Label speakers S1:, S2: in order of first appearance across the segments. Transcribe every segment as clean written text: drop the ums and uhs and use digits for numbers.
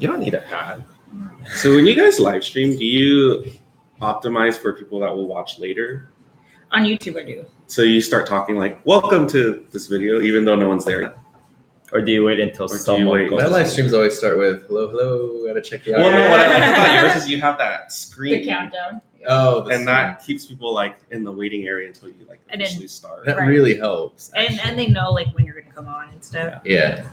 S1: You don't need a hat.
S2: So when you guys live stream, do you optimize for people that will watch later?
S3: On YouTube, I do.
S2: So you start talking like, welcome to this video, even though no one's there.
S1: Or do you wait until someone goes?
S4: My live streams always start with hello, gotta check you out.
S2: Well, no, what I like about yours is you have that screen.
S3: The countdown.
S4: Oh,
S2: and that keeps people like in the waiting area until you like officially start.
S4: That really helps.
S3: And they know like when you're gonna come on and stuff.
S4: Yeah.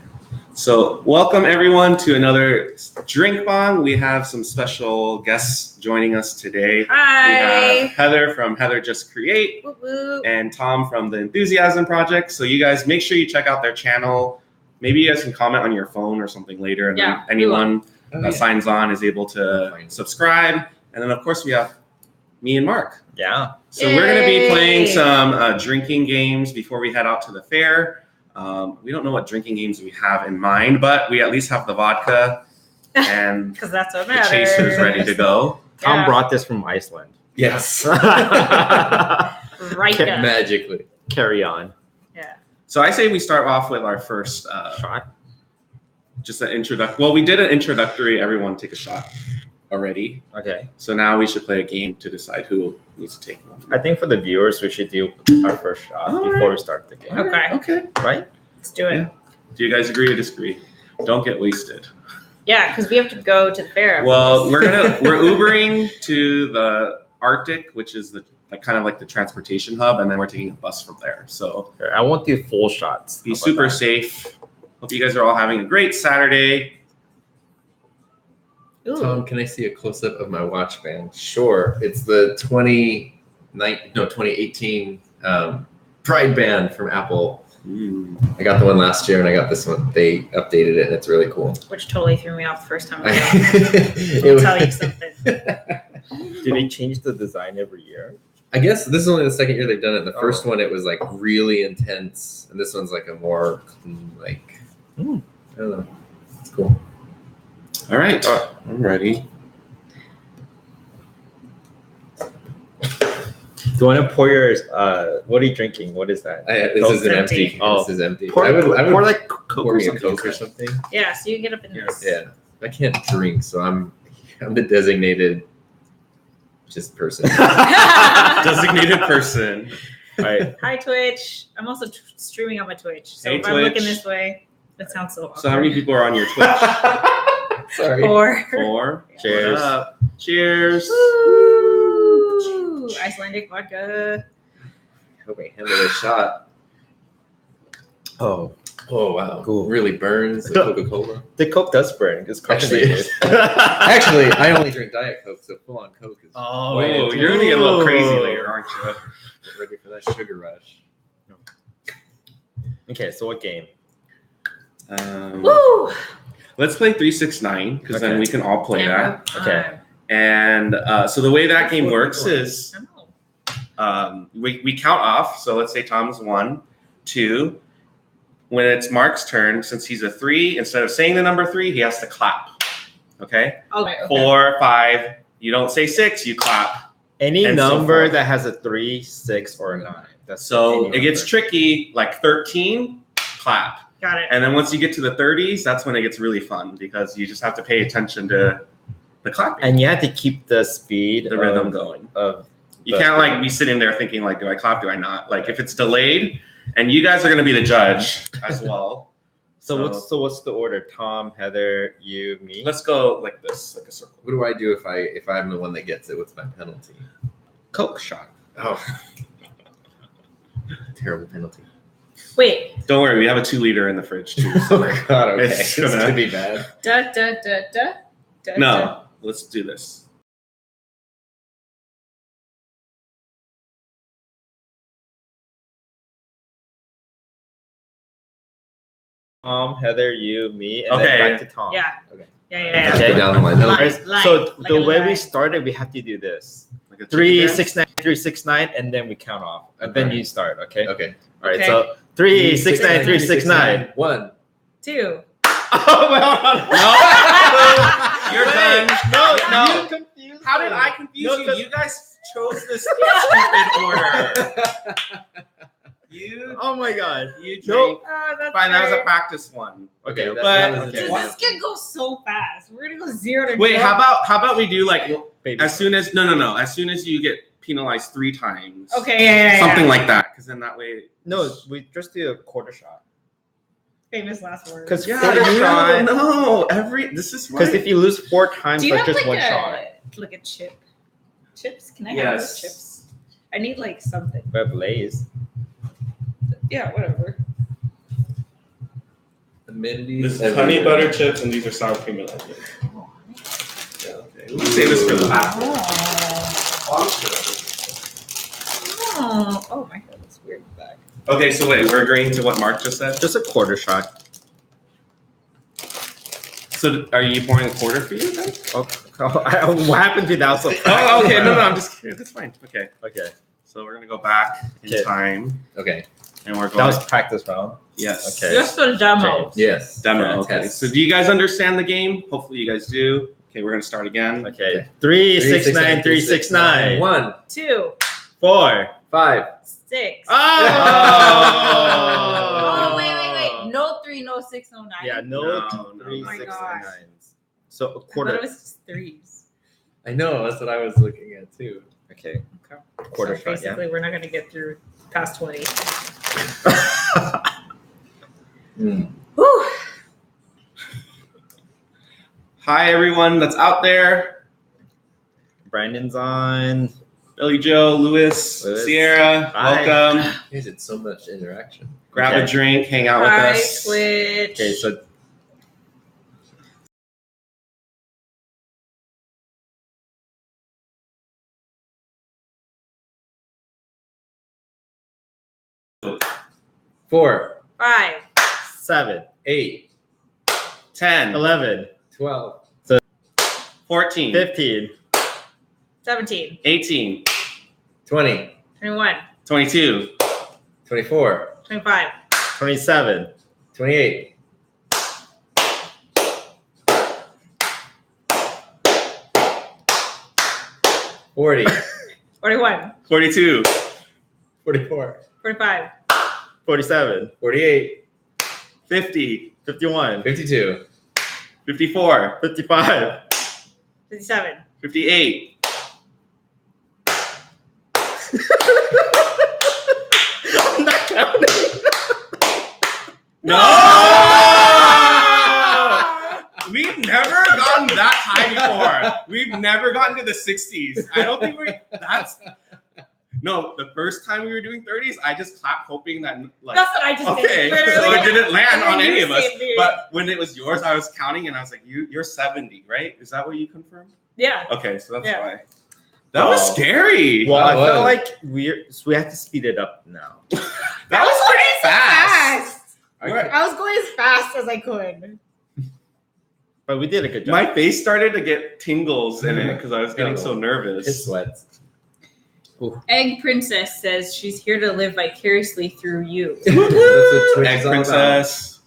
S2: So welcome everyone to another Drinkbang. We have some special guests joining us today.
S3: Hi.
S2: We have Heather from Heather Just Create
S3: Woo woo.
S2: and Tom from the Enthusiasm Project. So you guys make sure you check out their channel. Maybe you guys can comment on your phone or something later, and then anyone that signs on is able to subscribe. And then of course we have me and Mark.
S1: Yeah.
S2: So we're going to be playing some drinking games before we head out to the fair. We don't know what drinking games we have in mind, but we at least have the vodka and
S3: because that's what
S2: the
S3: matters.
S2: chasers ready to go.
S1: Tom brought this from Iceland.
S4: Yes.
S3: Right.
S4: Magically.
S1: Carry on.
S3: Yeah.
S2: So I say we start off with our first
S1: Shot.
S2: just an introduction. Well, we did an introductory. Everyone take a shot already.
S1: Okay.
S2: So now we should play a game to decide who needs to take one.
S1: I think for the viewers, we should do our first shot before we start the game.
S3: Okay.
S2: Okay.
S1: Right?
S3: Let's do it.
S2: Yeah. Do you guys agree or disagree? Don't get wasted.
S3: Yeah, because we have to go to the fair.
S2: Well, we're Ubering to the Arctic, which is the kind of like the transportation hub, and then we're taking a bus from there. So
S1: I won't do full shots.
S2: be super safe. Hope you guys are all having a great Saturday.
S3: Ooh.
S4: Tom, can I see a close up of my watch band? Sure. It's the 2018 Pride band from Apple. I got the one last year and I got this one. They updated it and it's really cool.
S3: Which totally threw me off the first time. I'll
S4: It
S3: tell you something.
S1: Do they change the design every year?
S4: I guess this is only the second year they've done it. The first one, it was like really intense. And this one's like a more like, I don't know. It's cool.
S2: All right, I'm ready.
S1: Do you want to pour yours? What are you drinking? What is that?
S4: This
S1: Coke?
S4: is an empty.
S3: Empty.
S1: Oh.
S4: This is empty.
S1: Pour,
S4: I would
S1: pour like Coke
S4: pour
S1: or
S4: me a
S1: something.
S4: Coke or something.
S3: Yeah, so you get up in this.
S4: Yeah. I can't drink, so I'm the designated just person.
S2: Designated person.
S1: All right.
S3: Hi, Twitch. I'm also streaming on my Twitch. So
S2: Hey,
S3: if I'm looking
S2: Twitch.
S3: this way, that sounds so awkward.
S2: So how many people are on your Twitch?
S4: Sorry.
S3: Four.
S2: 4.
S1: Cheers.
S2: What up? Cheers.
S3: Woo! Icelandic vodka.
S4: Hope I handle this shot.
S1: Oh,
S4: Oh wow.
S1: Cool.
S4: Really burns the Coca-Cola.
S1: the Coke does burn. It's carbonated.
S4: Actually, I only drink Diet Coke, so full on Coke is
S2: Oh, you're gonna get a little crazy later, aren't you?
S4: get ready for that sugar rush.
S1: Okay, so what game?
S3: Woo!
S2: Let's play 369 because then
S1: Okay.
S2: we can all play that.
S1: Okay.
S2: And so the way that game works is
S3: Oh.
S2: we count off. So let's say Tom's 1, 2. When it's Mark's turn, since he's a 3, instead of saying the number 3, he has to clap. Okay?
S3: Okay.
S2: 4, 5. You don't say 6, you clap.
S1: Any
S2: And so
S1: number
S2: forth.
S1: that has a 3, 6, or a 9. That's
S2: So
S1: any
S2: it gets
S1: number.
S2: tricky, like 13, clap.
S3: Got it.
S2: And then once you get to the 30s, that's when it gets really fun because you just have to pay attention to the clapping,
S1: And you have to keep the speed,
S2: the rhythm going. You
S1: the-
S2: can't like be sitting there thinking like, do I clap? Do I not? Like if it's delayed, and you guys are going to be the judge as well.
S1: So what's the order? Tom, Heather, you, me.
S2: Let's go like this, like a circle.
S4: What do I do if I'm the one that gets it? What's my penalty?
S2: Coke shot.
S4: Oh. Terrible penalty.
S3: Wait.
S2: Don't worry, we have a 2-liter in the fridge too.
S4: Oh god, okay.
S2: It's
S4: This
S2: gonna-
S4: could be bad.
S3: Da da da da. Da, da.
S2: No, let's do this.
S1: Tom, Heather, you, me, and
S2: Okay.
S1: then back to Tom.
S3: Yeah.
S4: Okay.
S3: Yeah, yeah,
S1: Okay.
S4: Go down the line.
S3: Line.
S1: Alright, so
S3: like
S1: the
S3: a
S1: way we
S3: line.
S1: started, we have to do this.
S2: Like a
S1: 3,
S2: chicken
S1: 6, 9, 3, 6, 9, and then we count off. And then
S4: Okay.
S1: you start, okay?
S4: Okay.
S1: All right,
S3: Okay.
S1: so 3, 6, 9, 3, 6, 9.
S4: 1.
S3: 2.
S1: Oh, well,
S2: No, you're done.
S1: No,
S2: No.
S1: you confused
S2: How did
S1: me.
S2: I confuse
S1: No,
S2: you?
S1: 'cause-
S2: You guys chose this stupid order. You.
S1: Oh my god.
S2: You drink.
S1: Nope.
S3: Oh, that's
S2: Fine, that was a
S3: great.
S2: practice one.
S1: Okay,
S4: that
S2: but-
S4: was a
S2: okay.
S4: good one.
S3: This can go so fast. We're gonna go 0 to
S2: Wait,
S3: 12.
S2: how about we do like
S1: Baby
S2: as soon as no. As soon as you get penalized 3 times.
S3: Okay, yeah.
S2: Something like that, because then that way.
S1: No, we just do a quarter shot.
S3: Famous last word.
S1: Because
S2: Yeah,
S1: quarter shot.
S2: no. This is
S1: Because if you lose 4 times,
S3: Do you
S1: that's
S3: have
S1: just
S3: like
S1: one shot.
S3: a chip? Chips? Can I have
S2: Yes.
S3: those chips? I need like something.
S1: We have Lay's.
S3: Yeah, whatever.
S4: The Mindy's.
S2: This is honey butter chips, and these are sour cream and onion. Yeah, okay. We'll save this for the last one.
S3: Oh my god, that's weird back.
S2: Okay, so wait, we're agreeing to what Mark just said.
S1: Just a quarter shot.
S2: So are you pouring a quarter for you then?
S1: What happened to that? So
S2: Oh, okay. No, I'm just kidding. That's fine. Okay.
S1: Okay.
S2: So we're gonna go back in
S1: Okay.
S2: time,
S4: Okay.
S2: and we're
S1: That
S2: going.
S1: was practice round.
S2: Yes.
S1: Okay.
S3: Just a demo.
S4: Yes.
S2: Demo. Okay.
S4: Test.
S2: So do you guys understand the game? Hopefully you guys do. Okay, we're gonna start again.
S1: Okay.
S4: Okay.
S1: 3, 6, 9, 3, 6, 9.
S4: 1,
S3: 2,
S1: 4.
S4: 5.
S3: 6.
S1: Oh!
S3: Oh, wait. No 3, no 6, no 9.
S1: Yeah, no,
S2: No,
S1: 3,
S3: Oh my
S1: 6,
S3: gosh.
S1: and 9s. So a
S3: I thought
S1: quarter.
S3: it was just 3s.
S4: I know. That's what I was looking at too.
S1: Okay.
S3: Okay.
S1: Quarter
S3: So
S1: shot, yeah.
S3: basically, we're not going to get through past 20. Whew.
S2: Hi everyone that's out there.
S1: Brandon's on.
S2: Billy Joe, Lewis,
S1: Lewis.
S2: Sierra,
S1: Hi.
S2: welcome.
S4: You guys did so much interaction.
S2: Grab
S1: Okay.
S2: a drink, hang out with
S3: Hi,
S2: us.
S3: Twitch.
S1: Okay, so
S4: Four,
S3: 5,
S1: 7,
S4: 8,
S2: 10,
S1: 11,
S4: 12,
S2: 14,
S1: 15,
S3: 17,
S2: 18,
S4: 20,
S3: 21,
S2: 22,
S4: 24,
S3: 25,
S1: 27,
S4: 28, 40,
S3: 41,
S2: 42,
S4: 44,
S3: 45,
S1: 47,
S4: 48,
S2: 50,
S1: 51,
S4: 52,
S2: 54,
S1: 55.
S3: 57.
S2: 58.
S1: I'm not counting.
S2: No! We've never gotten that high before. We've never gotten to the 60s. I don't think No, the first time we were doing 30s, I just clapped hoping that like
S3: That's what I just
S2: okay,
S3: did.
S2: so it didn't land
S3: And then
S2: on
S3: you
S2: any of us.
S3: saved me.
S2: But when it was yours, I was counting and I was like, you're 70, right? Is that what you confirmed?
S3: Yeah.
S2: Okay, so that's
S3: Yeah.
S2: why. That was
S1: Oh.
S2: scary.
S1: Well, I
S4: That
S1: felt
S4: was.
S1: like we have to speed it up now.
S2: That was pretty fast.
S1: Okay.
S3: I was going as fast as I could.
S1: But we did a good job.
S2: My face started to get tingles in it because I was getting so
S4: It
S2: nervous.
S4: sweats.
S3: Egg Princess says she's here to live vicariously through you.
S4: That's what Twitch
S2: Egg
S4: is all about.
S2: princess.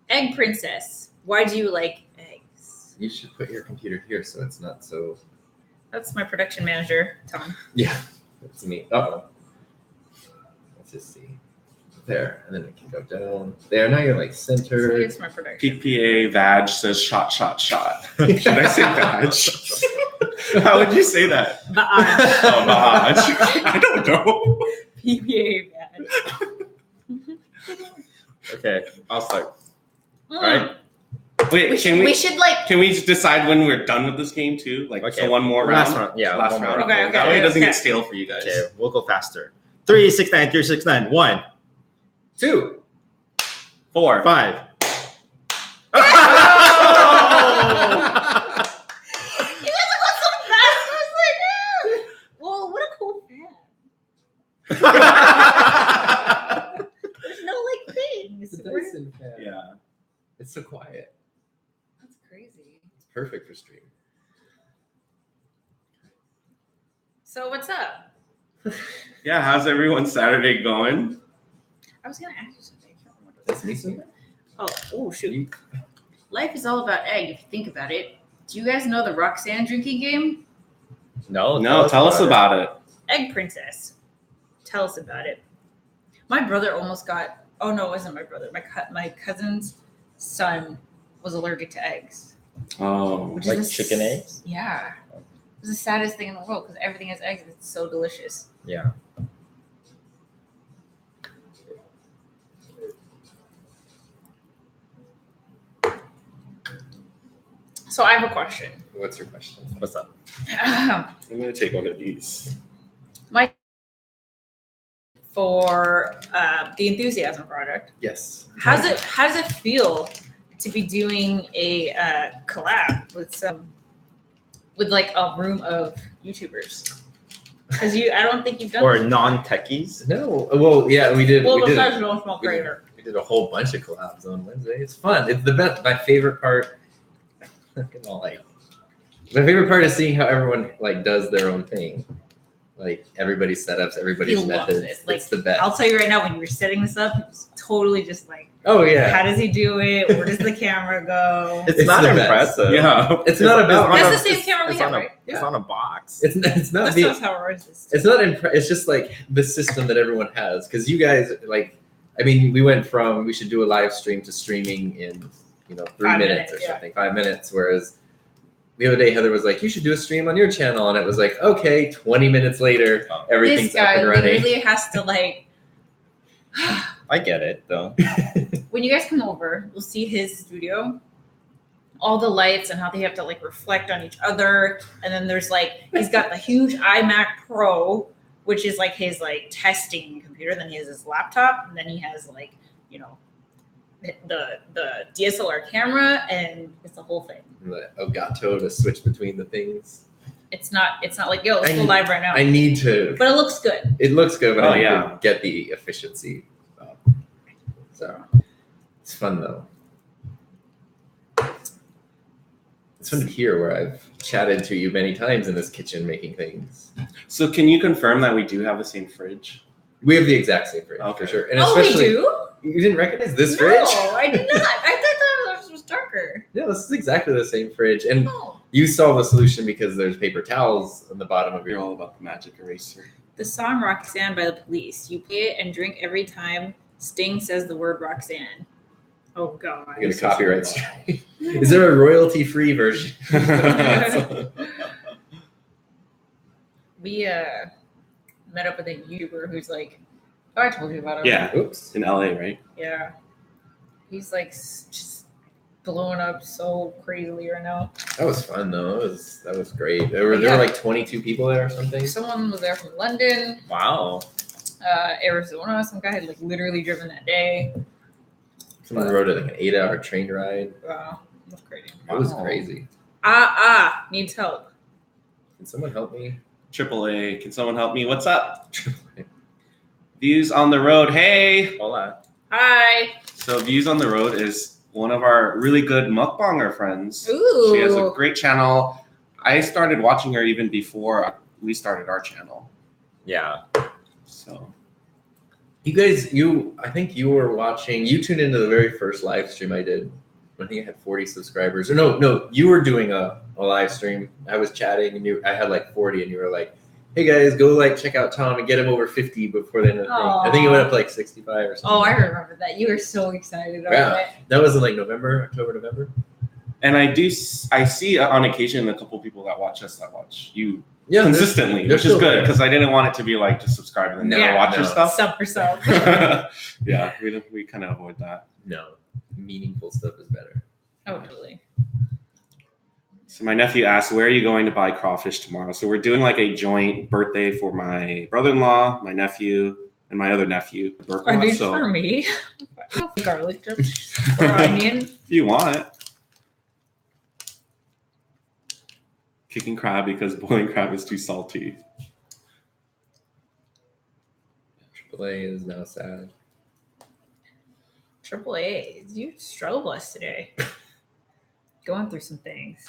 S3: Egg Princess, why do you like eggs?
S4: You should put your computer here so it's not so.
S3: That's my production manager, Tom.
S4: Yeah, that's me. Uh-oh. Let's just see. There, and then it can go down. There, now you're like
S3: So
S4: centered.
S3: it's my production.
S2: PPA Vag says shot, shot, shot. Should I say Vag? How would you say that?
S3: But
S2: Oh, Vag. I don't know.
S3: PPA bad.
S1: Okay, I'll start.
S3: Mm.
S1: Right?
S2: Wait,
S3: We should, we should like.
S2: can we just decide when we're done with this game too? Like,
S1: Okay.
S2: so one more round?
S1: Last round. Yeah,
S2: Last
S1: one more
S2: round.
S1: round.
S3: Okay,
S2: That way it doesn't
S3: okay.
S2: get stale for you guys.
S1: Okay, we'll go faster. 3, 6, 9, 3, 6, 9. 1,
S4: 2.
S2: 4.
S1: 5.
S3: You guys went so fast. I was like, whoa, what a cool fan. There's no like things.
S4: It's a Dyson fan.
S2: Yeah.
S4: It's so quiet.
S3: That's crazy.
S4: It's perfect for stream.
S3: So what's up?
S2: Yeah, how's everyone's Saturday going?
S3: I was gonna ask you something. I can't remember.
S4: That's me something?
S3: Oh shoot. Life is all about egg if you think about it. Do you guys know the Roxanne drinking game?
S1: No,
S2: No, tell us about it.
S3: Egg Princess. Tell us about it. My brother almost got. Oh no, it wasn't my brother. My cousin's son was allergic to eggs.
S2: Oh,
S3: Which
S1: Like
S3: is
S1: chicken eggs?
S3: Yeah, it's the saddest thing in the world because everything has eggs. It's so delicious.
S1: Yeah.
S3: So I have a question.
S4: What's your question?
S1: What's up?
S2: I'm gonna take one of these.
S3: For the Enthusiasm project,
S4: Yes.
S3: how does it feel to be doing a collab with like a room of YouTubers? Because I don't think you've done
S1: Or
S3: this.
S1: non-techies?
S4: No. Well, yeah, we did.
S3: Well,
S4: we did.
S3: besides No Small Creator.
S4: We did a whole bunch of collabs on Wednesday. It's fun. It's the best. My favorite part. My favorite part is seeing how everyone like does their own thing. Like everybody's setups, everybody's
S3: He loves
S4: methods.
S3: it. Like,
S4: it's the best.
S3: I'll tell you right now, when you were setting this up, it was totally just like,
S4: Oh yeah.
S3: how does he do it? Where does the camera go?
S1: It's
S4: It's
S1: not
S4: the best.
S1: impressive.
S2: Yeah.
S4: It's not about.
S1: on
S3: That's
S1: a-
S3: the same camera we
S1: it's
S3: have,
S1: on a-
S3: right?
S1: It's
S4: Yeah.
S1: on a box.
S4: It's not
S3: That's
S4: being.
S3: not how ours is.
S4: It's not it's just like the system that everyone has because you guys like I mean we went from we should do a live stream to streaming in 3
S3: 5
S4: minutes or
S3: minutes, yeah.
S4: something 5 minutes, whereas the other day Heather was like, you should do a stream on your channel, and it was like, okay, 20 minutes later
S1: Oh.
S4: everything's
S3: This guy
S4: up and running.
S3: literally has to like.
S1: I get it though.
S3: When you guys come over, you'll see his studio, all the lights and how they have to like reflect on each other. And then there's like, he's got the huge iMac Pro, which is like his like testing computer. Then he has his laptop, and then he has like, the DSLR camera, and it's the whole thing.
S4: The Elgato to switch between the things.
S3: It's not like, yo, let's
S4: I
S3: go
S4: need-
S3: live right now.
S4: I need to.
S3: But it looks good.
S4: It looks good, but
S2: Oh,
S4: I need
S2: yeah.
S4: to get the efficiency up. So it's fun though. It's fun to hear where I've chatted to you many times in this kitchen making things.
S2: So can you confirm that we do have the same fridge?
S4: We have the exact same fridge
S2: Okay.
S4: for sure, and
S3: Oh, we
S4: especially
S3: do?
S4: you didn't recognize this
S3: No,
S4: fridge.
S3: I did not. I thought that was darker.
S4: Yeah, this is exactly the same fridge, and
S3: Oh.
S4: you saw the solution because there's paper towels on the bottom of
S2: You're
S4: your.
S2: all about the magic eraser.
S3: The song Roxanne by the Police. You play it and drink every time Sting says the word Roxanne. Oh, God.
S4: You get a copyright strike. Is there a royalty-free version?
S3: We met up with a YouTuber who's like, oh, I told you about him.
S2: Yeah,
S4: Oops.
S2: in LA, right?
S3: Yeah. He's like just blowing up so crazily right now.
S4: That was fun though. That was great. There were like 22 people there or something.
S3: Someone was there from London,
S1: Wow.
S3: Arizona. Some guy had like literally driven that day.
S4: Someone rode like an 8-hour train ride.
S3: Wow. That's crazy.
S4: It was
S1: Wow.
S4: crazy.
S3: Needs help.
S4: Can someone help me?
S2: AAA, can someone help me? What's up? Views on the Road. Hey.
S1: Hola.
S3: Hi.
S2: So Views on the Road is one of our really good mukbanger friends.
S3: Ooh.
S2: She has a great channel. I started watching her even before we started our channel.
S1: Yeah.
S2: So
S4: You guys, I think you were watching. You tuned into the very first live stream I did. I think I had 40 subscribers. Or no, you were doing a live stream. I was chatting and I had like 40, and you were like, "Hey guys, go like check out Tom and get him over 50 before the end of the thing." I think it went up to like 65 or something.
S3: Oh, I remember that. You were so excited about
S4: Yeah.
S3: it.
S4: That was in like October, November.
S2: and I see on occasion a couple people that watch us that watch you
S4: Yeah,
S2: consistently,
S4: they're
S2: which is
S4: still
S2: good
S4: there.
S2: because I didn't want it to be like just subscribe and then
S4: No,
S2: never watch your
S4: no.
S2: stuff.
S3: Sub for sub.
S2: Yeah, we kind of avoid that.
S4: No, meaningful stuff is better.
S3: Oh, totally.
S2: So my nephew asked, "Where are you going to buy crawfish tomorrow?" So we're doing like a joint birthday for my brother-in-law, my nephew, and my other nephew.
S3: Are these
S2: So
S3: for me? Garlic chips or onion?
S2: if you want, kicking crab because boiling crab is too salty.
S4: AAA is now sad.
S3: AAA, you struggle bus today. Going through some things.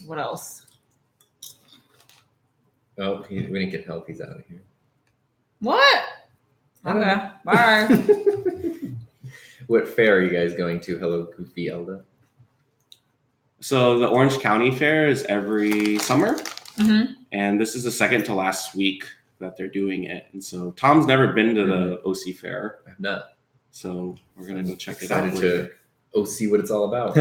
S3: What else?
S4: Oh, we didn't get help. He's out of here.
S3: What? Okay, bye.
S4: What fair are you guys going to? Hello, Goofy Elda.
S2: So the Orange County Fair is every summer. and this is the second to last week that they're doing it. And so Tom's never been to the OC Fair.
S4: I've not.
S2: So we're gonna go check it out.
S4: Excited to see what it's all about.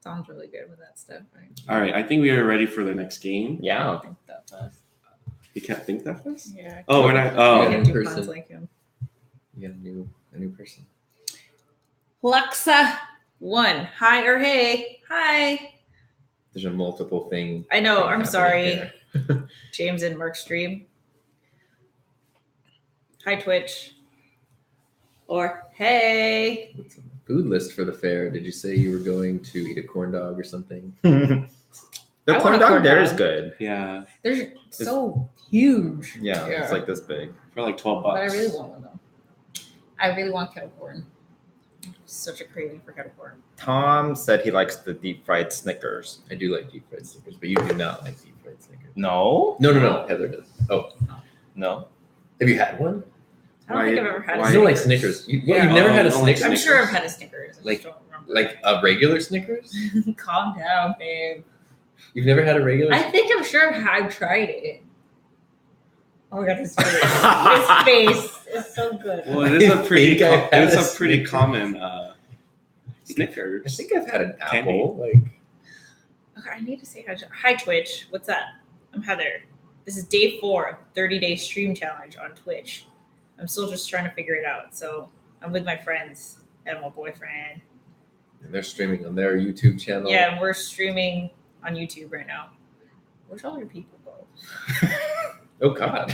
S3: Tom's really good with that stuff. Right?
S2: All right, I think we are ready for the next game.
S1: Yeah.
S3: I don't think that fast.
S2: You can't think that fast?
S3: Yeah.
S2: Oh, we're not.
S3: I
S2: Oh,
S3: can't do
S4: person.
S3: puns like him.
S4: You got a new person.
S3: Alexa 1. Hi or hey. Hi.
S4: There's a multiple thing.
S3: I know. I'm
S4: happening
S3: sorry.
S4: here.
S3: James and Mark stream. Hi Twitch. Or hey.
S4: What's on the food list for the fair? Did you say you were going to eat a corn dog or something?
S1: The
S3: I
S1: corn
S3: want a
S1: dog
S3: corn
S1: there
S3: dog.
S1: is good.
S2: yeah,
S3: They're so huge.
S1: Yeah, it's like this big.
S2: for like $12.
S3: But I really want one though. I really want kettle corn. Such a craving for kettle corn.
S1: Tom said he likes the deep fried Snickers.
S4: I do like deep fried Snickers, but you do not like deep fried Snickers.
S1: No,
S4: No. Heather does. Oh,
S1: no.
S4: have you had one?
S3: I don't think I've ever had
S2: Why-
S3: a
S4: You don't like
S3: Snickers.
S4: Snickers. You've
S3: Yeah.
S4: never had a
S2: Oh, you don't like
S4: Snickers?
S3: I'm sure I've had a Snickers. I just
S4: Like-
S3: don't remember.
S4: Like a regular Snickers?
S3: Calm down, babe.
S4: You've never had a regular?
S3: I think I'm sure I've tried it. Oh my god, his face. His face is so good.
S2: Well, it is a pretty,
S4: think I've had
S2: it's
S4: a
S2: a pretty
S4: Snickers.
S2: common
S4: I
S2: Snickers.
S4: think I've had an
S2: Candy.
S4: apple. Like
S3: Okay, I need to say hi. Hi, Twitch. What's up? I'm Heather. This is day 4 of 30-day stream challenge on Twitch. I'm still just trying to figure it out. So I'm with my friends and my boyfriend.
S4: and they're streaming on their YouTube channel.
S3: Yeah, and we're streaming on YouTube right now. Where's all your people go?
S4: Oh God.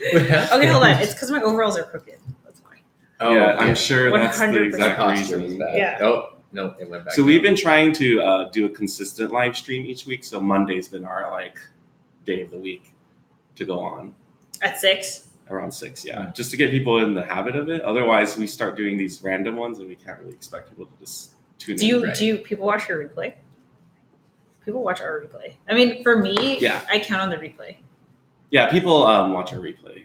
S3: Okay, hold on. It's because my overalls are crooked. That's why.
S4: Oh,
S2: yeah, I'm sure that's the
S3: 100%
S2: exact
S4: posture was
S2: reason.
S4: bad.
S3: Yeah.
S4: Oh no, it went back.
S2: So we've
S4: down.
S2: been trying to do a consistent live stream each week. So Monday's been our like day of the week to go on
S3: At 6.
S2: around 6. Yeah, just to get people in the habit of it. Otherwise, we start doing these random ones, and we can't really expect people to just tune in.
S3: Do you people watch your replay? People watch our replay. I mean, for me,
S2: Yeah.
S3: I count on the replay.
S2: Yeah, people watch our replay.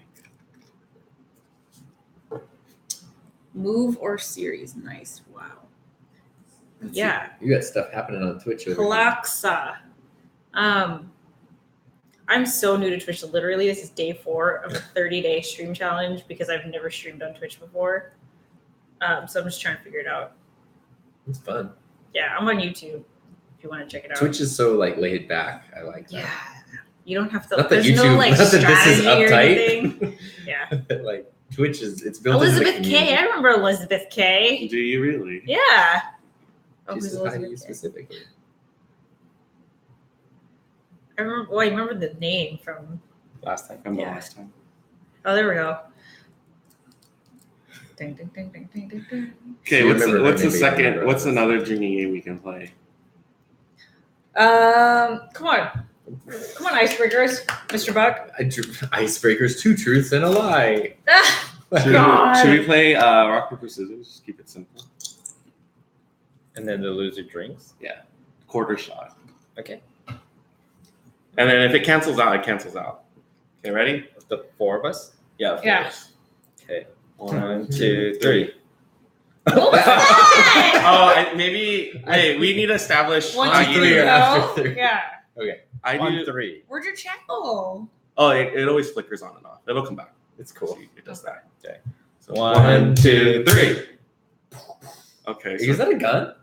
S3: Move or series. Nice. Wow. Yeah.
S4: You got stuff happening on Twitch. over here.
S3: Alexa. I'm so new to Twitch. Literally, this is day 4 of a 30-day stream challenge because I've never streamed on Twitch before. So I'm just trying to figure it out.
S4: It's fun.
S3: Yeah, I'm on YouTube if you want to check it out.
S4: Twitch is so like laid back. I like that.
S3: Yeah. You don't have to.
S4: Not that
S3: There's no
S4: YouTube-
S3: like
S4: not that this is
S3: strategy or
S4: uptight.
S3: anything. Yeah.
S4: Like Twitch is it's built into the
S3: Elizabeth K. I
S4: community.
S3: remember Elizabeth K.
S2: Do you really?
S3: Yeah. Oh,
S4: She
S3: who's
S4: says hi to you
S3: Elizabeth K?
S4: specifically.
S3: I remember. Well, I remember the name from.
S1: Last time.
S2: From the
S3: Yeah.
S2: last time.
S3: Oh, there we go. Ding, ding, ding, ding, ding, ding, ding.
S2: Okay,
S4: You
S2: what's
S4: remember
S2: the, what's
S4: her
S2: the
S4: name,
S2: second?
S4: remember
S2: What's
S4: her.
S2: another drinking game we can play?
S3: Come on, icebreakers, Mr. Buck.
S4: Icebreakers, 2 truths and a lie.
S3: Ah,
S2: Should,
S3: God.
S2: should we play rock paper scissors? Just keep it simple.
S1: And then the loser drinks.
S2: Quarter shot.
S1: Okay.
S2: And then if it cancels out, it cancels out. Okay, ready?
S1: The 4 of us.
S2: Yeah. of
S3: Yeah.
S2: course.
S1: Okay. 1, 2, 3.
S3: What was that?
S2: Oh, maybe. Hey, we need to establish.
S3: 1,
S4: after
S3: 2, 3,
S4: 3 or
S3: go.
S4: after 3?
S3: Yeah.
S2: I
S1: 1,
S2: do.
S1: 3.
S3: Where'd your chat go?
S2: Oh, it always flickers on and off. It'll come back.
S4: It's cool.
S2: See, it does that. Okay. So
S1: 1, 2, 3.
S2: Okay.
S4: Is that a gun?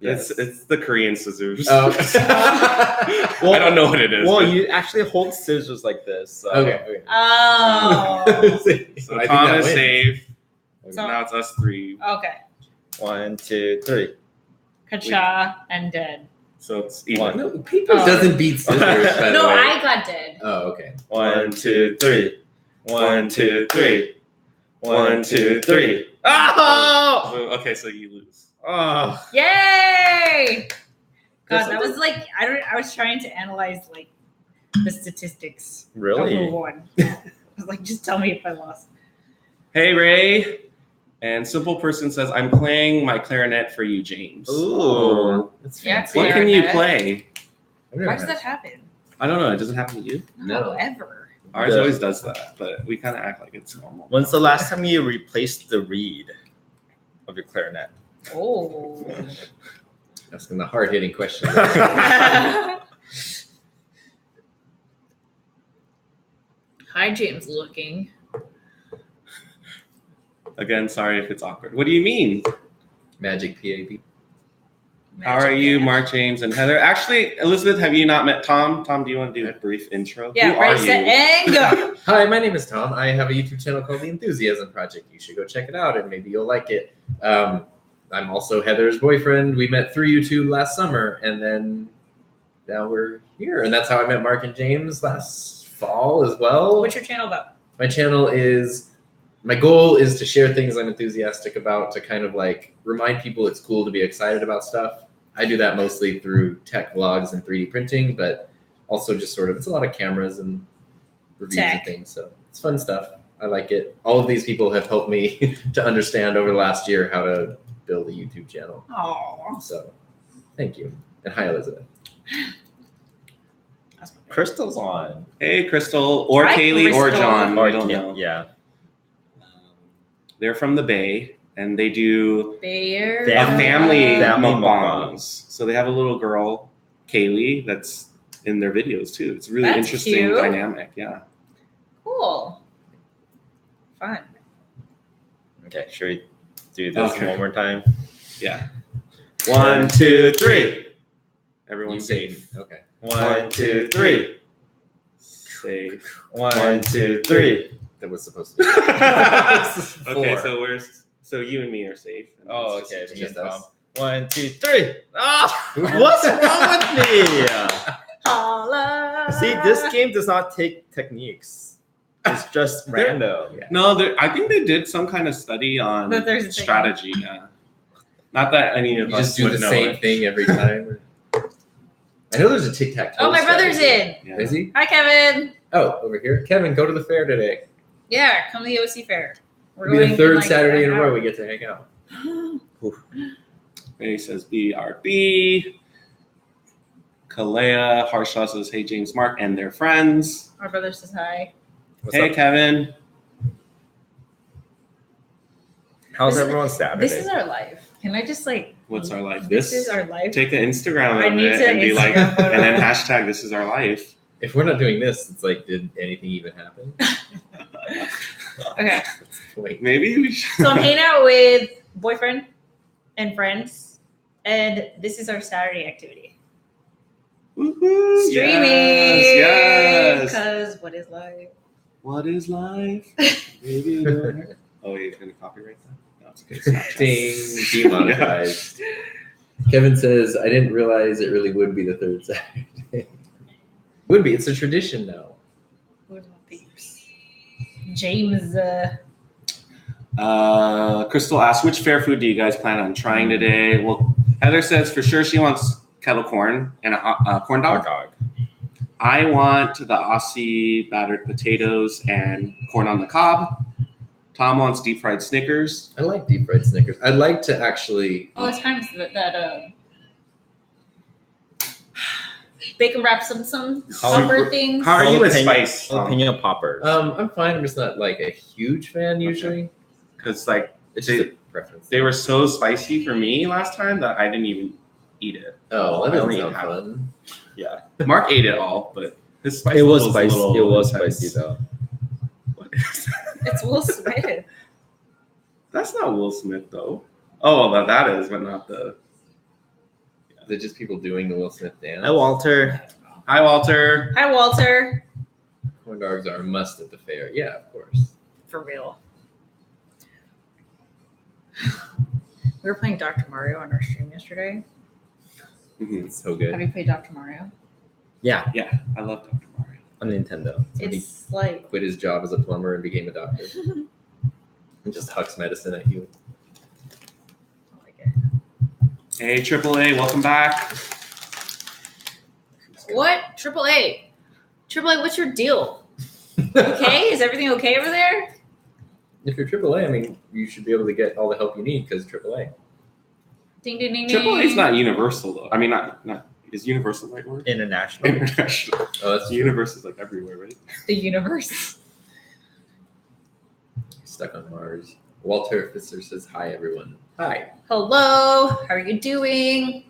S2: It's the Korean scissors.
S4: Oh.
S2: I don't know what it is.
S1: Well,
S2: but-
S1: you actually hold scissors like this. So.
S4: Okay.
S3: Oh.
S2: So
S4: I think
S2: Tom
S4: that
S2: is
S4: wins.
S2: safe.
S3: So-
S2: Now it's us 3.
S3: Okay.
S1: 1, 2, 3.
S3: Kacha and dead.
S2: So it's even.
S1: One.
S4: No, paper
S3: Oh.
S4: doesn't beat scissors. By
S3: No,
S4: the way.
S3: I got dead.
S4: Oh, okay.
S1: 1, 2, 3. 1, 2, 3. 1, 2, 3. Oh!
S2: Okay, so you lose.
S1: Oh.
S3: Yay! God,
S1: That's
S3: that was like I was trying to analyze like the statistics of who
S1: Really?
S3: won. I was like, just tell me if I lost.
S2: Hey, Ray. And Simple Person says, I'm playing my clarinet for you, James.
S1: Ooh. That's
S3: Yeah,
S1: fancy.
S2: What can you
S3: Clarinet.
S2: play?
S4: I've never
S3: Why does
S4: had-
S3: that happen?
S2: I don't know. It doesn't happen to you.
S3: No,
S4: No.
S3: ever.
S2: Ours
S1: Yeah.
S2: always does that, but we kind of act like it's normal.
S1: When's the last time you replaced the reed of your clarinet?
S3: Oh.
S4: Asking the hard-hitting questions.
S3: Hi, James looking.
S2: Again, sorry if it's awkward. What do you mean?
S4: Magic PAB.
S2: How are you, Mark, James, and Heather? Actually, Elizabeth, have you not met Tom? Tom, do you want to do a brief intro?
S3: Yeah,
S2: Who
S3: right,
S2: are
S3: set,
S2: you?
S3: and go.
S4: Hi, my name is Tom. I have a YouTube channel called The Enthusiasm Project. You should go check it out, and maybe you'll like it. I'm also Heather's boyfriend. We met through YouTube last summer, and then now we're here. And that's how I met Mark and James last fall as well.
S3: What's your channel about?
S4: My channel is, my goal is to share things I'm enthusiastic about, to kind of like remind people it's cool to be excited about stuff. I do that mostly through tech vlogs and 3D printing, but also just sort of, it's a lot of cameras and reviews and things. So it's fun stuff. I like it. All of these people have helped me to understand over the last year how to build a YouTube channel.
S3: Oh,
S4: So thank you. And hi, Elizabeth.
S1: Crystal's on.
S2: Hey, Crystal, or
S3: Hi,
S2: Kaylee, or
S3: Crystal.
S2: John.
S1: Or
S2: I don't
S1: yeah,
S2: know.
S1: yeah.
S2: They're from the Bay, and they do
S3: Bear.
S1: Yeah.
S2: a family
S1: Family
S2: mukbangs. So they have a little girl, Kaylee, that's in their videos too. It's a really
S3: That's
S2: interesting
S3: cute.
S2: dynamic. Yeah.
S3: Cool. Fun.
S1: Okay, should we do this
S2: Okay.
S1: one more time?
S2: Yeah.
S1: 1, 2, 3.
S2: Everyone's
S4: You
S2: safe.
S4: did. Okay.
S1: 1, 2, 3.
S2: Safe.
S1: 1, 2, 3.
S4: That was supposed to be.
S2: Okay,
S1: Four.
S2: so you and me are safe. And
S1: Oh,
S2: it's
S1: okay.
S2: just-
S1: Me
S4: just
S1: and
S4: us.
S1: Tom. 1, 2, 3. Ah, what's wrong with me?
S3: Holla.
S1: See, this game does not take techniques. It's just random.
S2: No, I think they did some kind of study on
S3: That there's a thing.
S2: strategy. Yeah. Not that any of
S4: You
S2: us
S4: just do
S2: would
S4: the
S2: know
S4: same
S2: it.
S4: thing every time. I know there's a tic-tac-toe.
S3: Oh, my brother's
S4: strategy.
S3: in.
S2: Yeah.
S4: Is he?
S3: Hi, Kevin.
S4: Oh, over here. Kevin, go to the fair today.
S3: Yeah, come to the OC Fair. We're
S4: It'll be the
S3: in,
S4: third
S3: like,
S4: Saturday in a
S3: an
S4: row
S3: hour.
S4: we get to hang out.
S2: He says BRB. Kalea Harshaw says, hey, James, Mark, and their friends.
S3: Our brother says hi.
S1: What's
S2: Hey,
S1: up?
S2: Kevin.
S1: How's
S3: This is-
S1: everyone's Saturday?
S3: This is our life. Can I just like?
S2: What's our life?
S3: This is our life.
S2: Take an Instagram
S3: I
S2: of
S3: need
S2: it
S3: to
S2: and be like,
S3: Instagram photo.
S2: and then hashtag this is our life.
S4: If we're not doing this, it's like, did anything even happen?
S3: Okay,
S4: Wait.
S2: Maybe we should.
S3: so I'm hanging out with boyfriend and friends, and this is our Saturday activity.
S2: Woohoo!
S3: Streaming.
S2: Yes.
S3: Because what is life?
S2: What is life? Maybe. you don't know. Oh, he's gonna copyright that. No, it's okay. Snapchat.
S4: Ding, demonetized. Kevin says, I didn't realize it really would be the third Saturday. Would be. It's a tradition now.
S3: James.
S2: Crystal asks, which fair food do you guys plan on trying today? Well, Heather says for sure she wants kettle corn and a corn dog. I want the Aussie battered potatoes and corn on the cob. Tom wants deep fried Snickers.
S4: I like deep fried Snickers. I'd like to actually.
S3: Oh, it's times that bacon wrap some supper things.
S2: How are you with
S1: Jalapeno-
S2: spice?
S1: Jalapeno poppers.
S4: I'm fine. I'm just not like a huge fan usually.
S2: Because like
S4: It's just a preference.
S2: they were so spicy for me last time that I didn't even eat it.
S4: Oh, that
S2: I
S4: doesn't
S2: only
S4: sound
S2: have-
S4: fun.
S1: yeah.
S2: Mark ate it all, but his spice
S1: It was
S2: level's a
S1: spicy.
S2: little
S1: It was
S2: intense.
S1: spicy though.
S2: What is that?
S3: It's Will Smith.
S2: That's not Will Smith though. Oh, well, that is, but not the.
S4: Is it just people doing the Will Smith dance?
S1: Hi, Walter.
S2: Hi, Walter.
S3: Hi, Walter.
S4: Corn dogs are a must at the fair. Yeah, of course.
S3: For real. We were playing Dr. Mario on our stream yesterday.
S2: Mhm.
S4: It's so
S3: Have
S4: good.
S3: you played Dr. Mario?
S1: Yeah,
S2: Yeah, I love Dr. Mario.
S1: on Nintendo.
S3: It's like
S4: Quit his job as a plumber and became a doctor. And just hucks medicine at you.
S3: I like it.
S2: Hey, AAA, welcome back.
S3: What? AAA. AAA, what's your deal? Okay? Is everything okay over there?
S4: If you're AAA, I mean, you should be able to get all the help you need because AAA.
S3: Ding, ding, ding, ding.
S2: AAA is not universal though. I mean, not is universal the right word?
S1: International.
S2: International.
S4: Oh, that's
S2: The universe is like everywhere, right?
S3: The universe.
S4: stuck on Mars. Walter Fisser says, hi, everyone. Hi.
S3: Hello. How are you doing?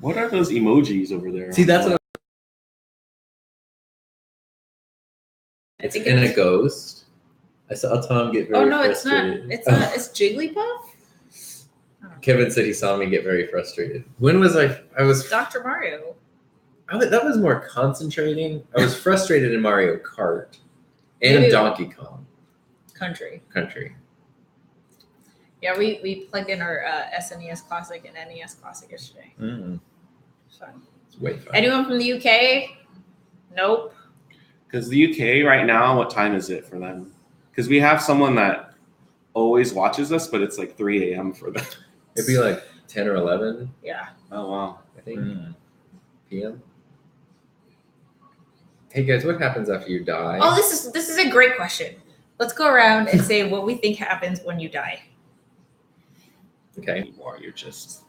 S2: What are those emojis over there?
S4: See, that's what it's in a ghost. I saw Tom get very frustrated.
S3: It's not. It's Jigglypuff.
S4: Kevin said he saw me get very frustrated. When was I was
S3: Dr. Mario.
S4: that was more concentrating. I was frustrated in Mario Kart and Donkey Kong
S3: Country. Yeah, we plugged in our SNES Classic and NES Classic yesterday. Fun.
S4: It's way fun.
S3: Anyone from the UK? Nope.
S2: Because the UK right now, what time is it for them? Because we have someone that always watches us, but it's like 3 a.m. for them.
S4: It'd be like 10 or 11.
S3: Yeah.
S2: Oh, wow.
S4: I think. PM. Hey guys, what happens after you die?
S3: Oh, this is a great question. Let's go around and say what we think happens when you die.
S4: Okay.
S2: Or you're just.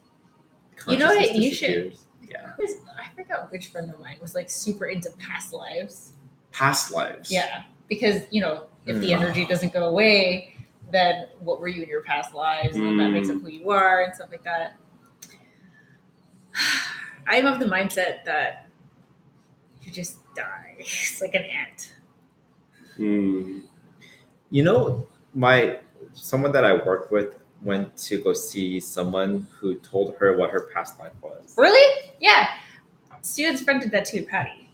S3: You know what?
S4: Consciousness
S3: You should.
S4: disappears.
S2: Yeah.
S3: I forgot which friend of mine was like super into past lives.
S2: Past lives.
S3: Yeah, because if the energy doesn't go away, then what were you in your past lives, and then that makes up who you are and stuff like that. I am of the mindset that you just die. It's like an ant.
S1: Someone that I worked with went to go see someone who told her what her past life was.
S3: Really? Yeah. Steven's friend did that too, Patty.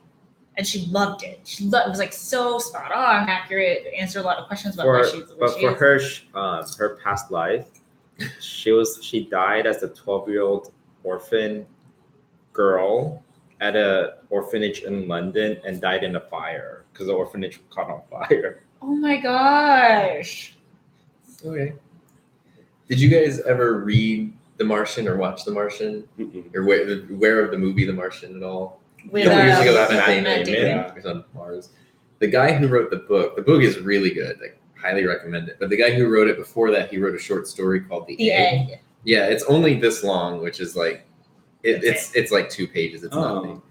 S3: And she loved it. It was like so spot on, accurate, answered a lot of questions about where she is.
S1: Her past life, she died as a 12-year-old orphan girl at an orphanage in London and died in a fire because the orphanage caught on fire.
S3: Oh my gosh.
S4: Okay. Did you guys ever read The Martian or watch The Martian? Or aware of the movie The Martian at all?
S3: With,
S4: a couple years ago,
S3: Matt
S4: Matt
S3: Damon.
S4: Damon was on Mars. The guy who wrote the book is really good. I highly recommend it. But the guy who wrote it before that, he wrote a short story called The Egg. Yeah, it's only this long, which is like it's like 2 pages. It's nothing.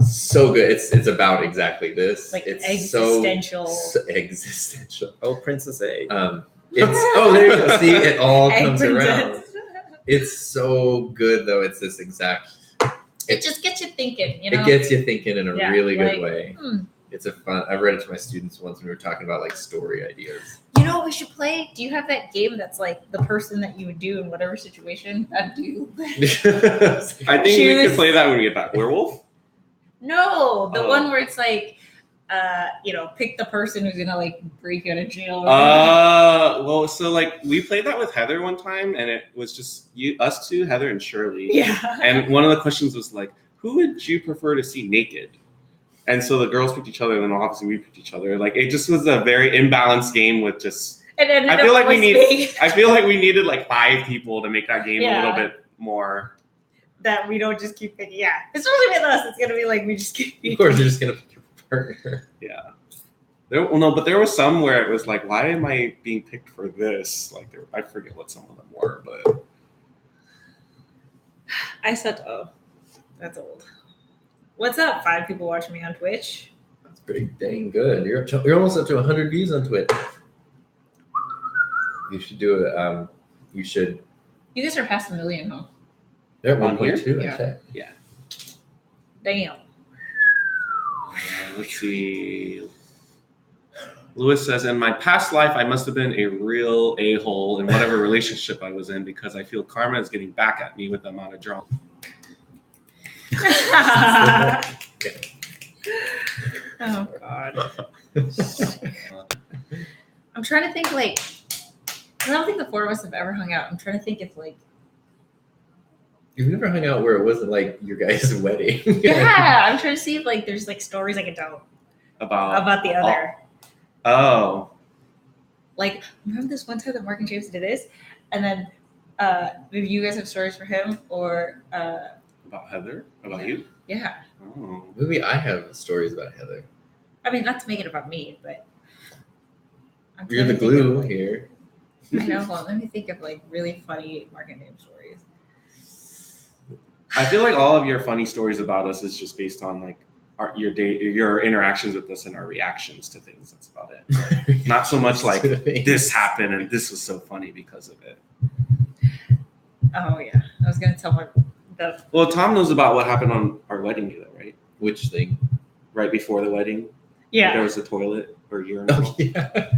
S4: So good. It's about exactly this.
S3: Like
S4: it's
S3: existential.
S4: So existential.
S1: Oh, Princess Egg.
S4: There you go. See, it all
S3: Egg
S4: comes
S3: princess.
S4: around. It's so good though. It's this exact.
S3: It just gets you thinking,
S4: It gets you thinking in a really good
S3: like,
S4: way. It's a fun. I read it to my students once when we were talking about like story ideas.
S3: You know what we should play? Do you have that game that's like the person that you would do in whatever situation?
S2: I think we could play that when we get back. Werewolf?
S3: No, the one where it's like, pick the person who's gonna like break you out of jail.
S2: Well, so like we played that with Heather one time, and it was just us two, Heather and Shirley.
S3: Yeah.
S2: And one of the questions was like, who would you prefer to see naked? And so the girls picked each other, and then obviously we picked each other. Like it just was a very imbalanced game with just. I feel like we needed like 5 people to make that game a little bit more.
S3: That we don't just keep picking. Yeah, especially with us, it's gonna be like we just keep.
S4: Of course, you're just gonna pick your partner.
S2: Yeah. But there was some where it was like, why am I being picked for this? Like, I forget what some of them were, but.
S3: I said, oh, that's old. What's up, 5 people watching me on Twitch?
S4: That's pretty dang good. You're almost up to 100 views on Twitch. You should do it. You should.
S3: You guys are past 1 million, huh?
S4: They're at
S2: On here?
S4: 1.2.
S2: Yeah.
S3: Damn.
S2: Let's see. Lewis says, in my past life, I must have been a real a-hole in whatever relationship I was in because I feel karma is getting back at me with the amount of drama.
S3: Oh, God. I'm trying to think, like, I don't think the 4 of us have ever hung out. I'm trying to think if, like,
S4: You've never hung out where it wasn't like your guys' wedding.
S3: yeah, I'm trying to see if like there's like stories I can tell about the other.
S2: Oh.
S3: Like, remember this one time that Mark and James did this, and then maybe you guys have stories for him or
S2: about Heather? About you?
S3: Yeah.
S2: Oh.
S4: Maybe I have stories about Heather.
S3: I mean, not to make it about me, but
S4: you're the glue here.
S3: I know. Well, let me think of like really funny Mark and James stories.
S2: I feel like all of your funny stories about us is just based on like your interactions with us and our reactions to things. That's about it. Not so much like this happened and this was so funny because of it.
S3: Oh yeah, I was gonna tell the.
S2: Well, Tom knows about what happened on our wedding day, though, right?
S4: Which thing?
S2: Right before the wedding.
S3: Yeah.
S2: There was a toilet or urinal.
S4: Oh, yeah.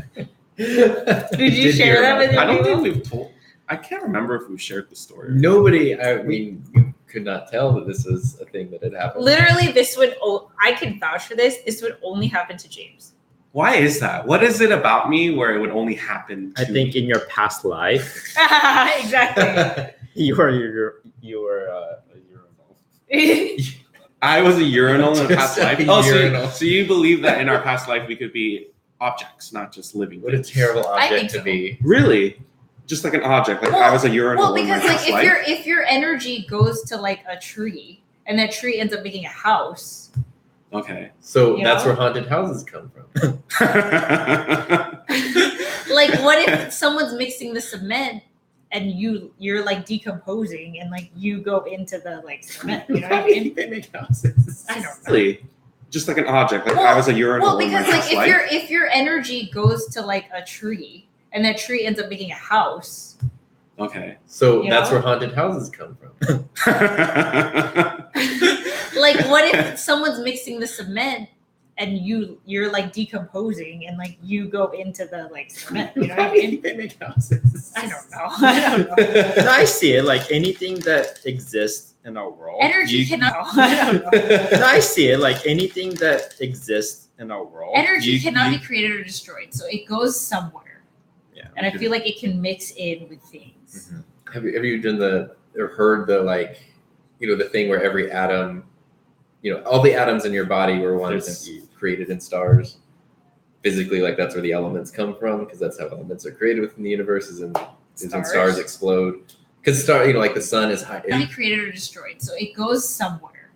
S3: Did you share that with
S2: I don't
S3: people?
S2: think we've told. I can't remember if we shared the story.
S4: Nobody, I mean, you could not tell that this was a thing that had happened.
S3: Literally, this would. I can vouch for this. This would only happen to James.
S2: Why is that? What is it about me where it would only happen to
S1: I think in your past life,
S3: Exactly.
S1: you were a urinal.
S2: I was a urinal in a
S4: Just
S2: past life?
S4: a
S2: Oh,
S4: urinal.
S2: so you believe that in our past life we could be objects, not just living
S4: What a
S2: things?
S4: terrible
S3: I think
S4: object to
S3: so.
S4: be.
S2: Really? Just like an object. Like I was a urinal
S3: Well,
S2: in my
S3: because like
S2: past life?
S3: if your energy goes to like a tree and that tree ends up making a house.
S2: Okay.
S4: So
S3: You
S4: that's
S3: know?
S4: where haunted houses come from.
S3: Like, what if someone's mixing the cement and you're like decomposing and like you go into the like cement? You know what I mean?
S4: They make houses.
S3: I don't know.
S2: Really? Just like an object. Like I was a urinal
S3: Well,
S2: in my
S3: because like
S2: past life?
S3: if your energy goes to like a tree and that tree ends up making a house.
S2: Okay.
S4: So
S3: You
S4: that's
S3: know?
S4: where haunted houses come from.
S3: Like, what if someone's mixing the cement and you're like decomposing and like you go into the like cement? You know what I mean?
S4: They make houses.
S3: I don't know. I don't know.
S1: No, I see it like anything that exists in our world.
S3: Energy
S1: you-
S3: cannot. I don't know.
S1: No, I see it like anything that exists in our world.
S3: Energy cannot be created or destroyed, so it goes somewhere.
S1: Yeah.
S3: And I feel like it can mix in with things.
S4: Have you done or heard the the thing where every atom, all the atoms in your body were once created in stars? Physically, like that's where the elements come from, because that's how elements are created within the universe. Is when stars explode. Because like the sun is high.
S3: Cannot be created or destroyed, so it goes somewhere.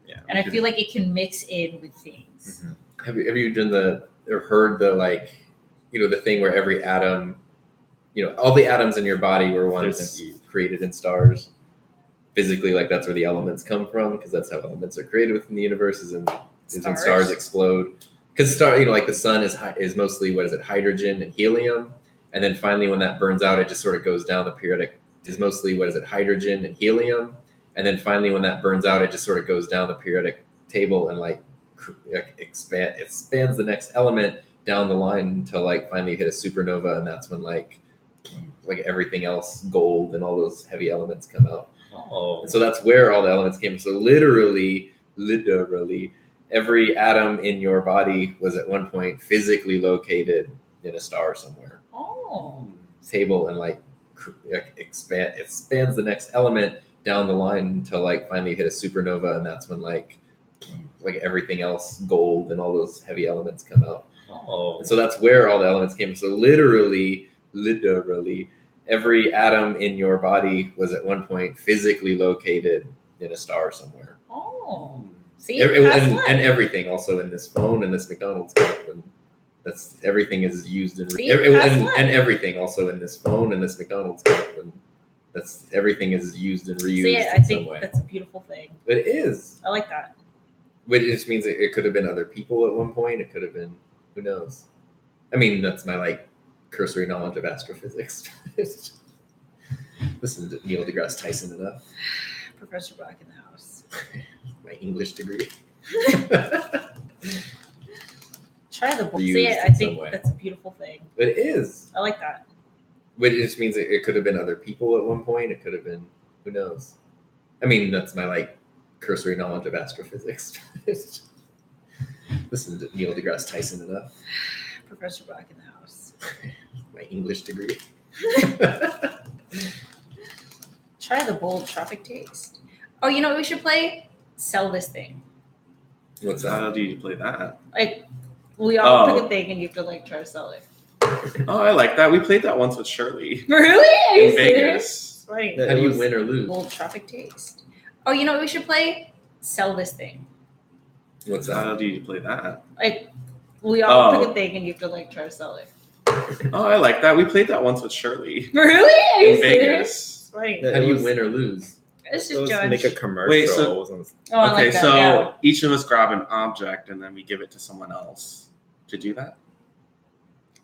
S1: Yeah.
S3: And I feel like it can mix in with things.
S4: Have you done or heard the the thing where every atom, all the atoms in your body were once created in stars? Physically, like that's where the elements come from, because that's how elements are created within the universe. Is when stars explode. Because like the sun is mostly hydrogen and helium, and then finally when that burns out, it just sort of goes down the periodic. Is mostly hydrogen and helium, and then finally when that burns out, it just sort of goes down the periodic table and expands the next element down the line until finally hit a supernova, and that's when like everything else, gold and all those heavy elements come out.
S1: Oh.
S4: And so that's where all the elements came from. So literally, every atom in your body was at one point physically located in a star somewhere.
S3: Oh.
S4: Table and expands the next element down the line until finally hit a supernova, and that's when like everything else, gold and all those heavy elements come out.
S1: Oh.
S4: And so that's where all the elements came from. So literally, every atom in your body was at one point physically located in a star somewhere.
S3: Oh. See,
S4: And everything also in this phone and this McDonald's cup, and everything is used in and everything also in this phone and this McDonald's cup, and everything is used and reused.
S3: See,
S4: in
S3: I
S4: some
S3: think
S4: way.
S3: that's a beautiful thing.
S4: It is.
S3: I like that.
S4: But it just means it could have been other people at one point. It could have been, who knows? I mean, that's my cursory knowledge of astrophysics. Listen to Neil deGrasse Tyson enough.
S3: Professor Black in the house.
S4: My English degree.
S3: Try the book.
S4: Reused
S3: See,
S4: in
S3: I
S4: some
S3: think
S4: way.
S3: that's a beautiful thing.
S4: It is.
S3: I like that.
S4: But it just means it could have been other people at one point. It could have been, who knows? I mean, that's my cursory knowledge of astrophysics. Listen to Neil deGrasse Tyson enough.
S3: Professor Black in the house.
S4: My English degree.
S3: Try the bold tropic taste. Oh, you know what we should play? Sell this thing.
S4: What's that?
S2: How do you play that?
S3: We all
S2: Oh.
S3: pick a thing and you have to try to sell it.
S2: Oh, I like that. We played that once with Shirley
S3: Really? Are you
S2: in
S3: serious?
S2: Vegas.
S3: Right.
S4: How do you win or lose?
S3: Bold tropic taste. Oh, you know what we should play? Sell this thing.
S4: What's that?
S2: How do you play that?
S3: We all
S2: Oh.
S3: pick a thing and you have to try to sell it.
S2: Oh, I like that. We played that once with Shirley
S3: Really? Are you
S2: in
S3: serious?
S2: Vegas.
S3: Right.
S4: How do you win or lose?
S3: Let's
S1: It
S3: just
S1: was
S3: judge.
S1: make a commercial.
S2: Wait, so-
S1: It wasn't-
S3: Oh, I
S2: Okay,
S3: like that.
S2: so
S3: yeah.
S2: each of us grab an object and then we give it to someone else to do that.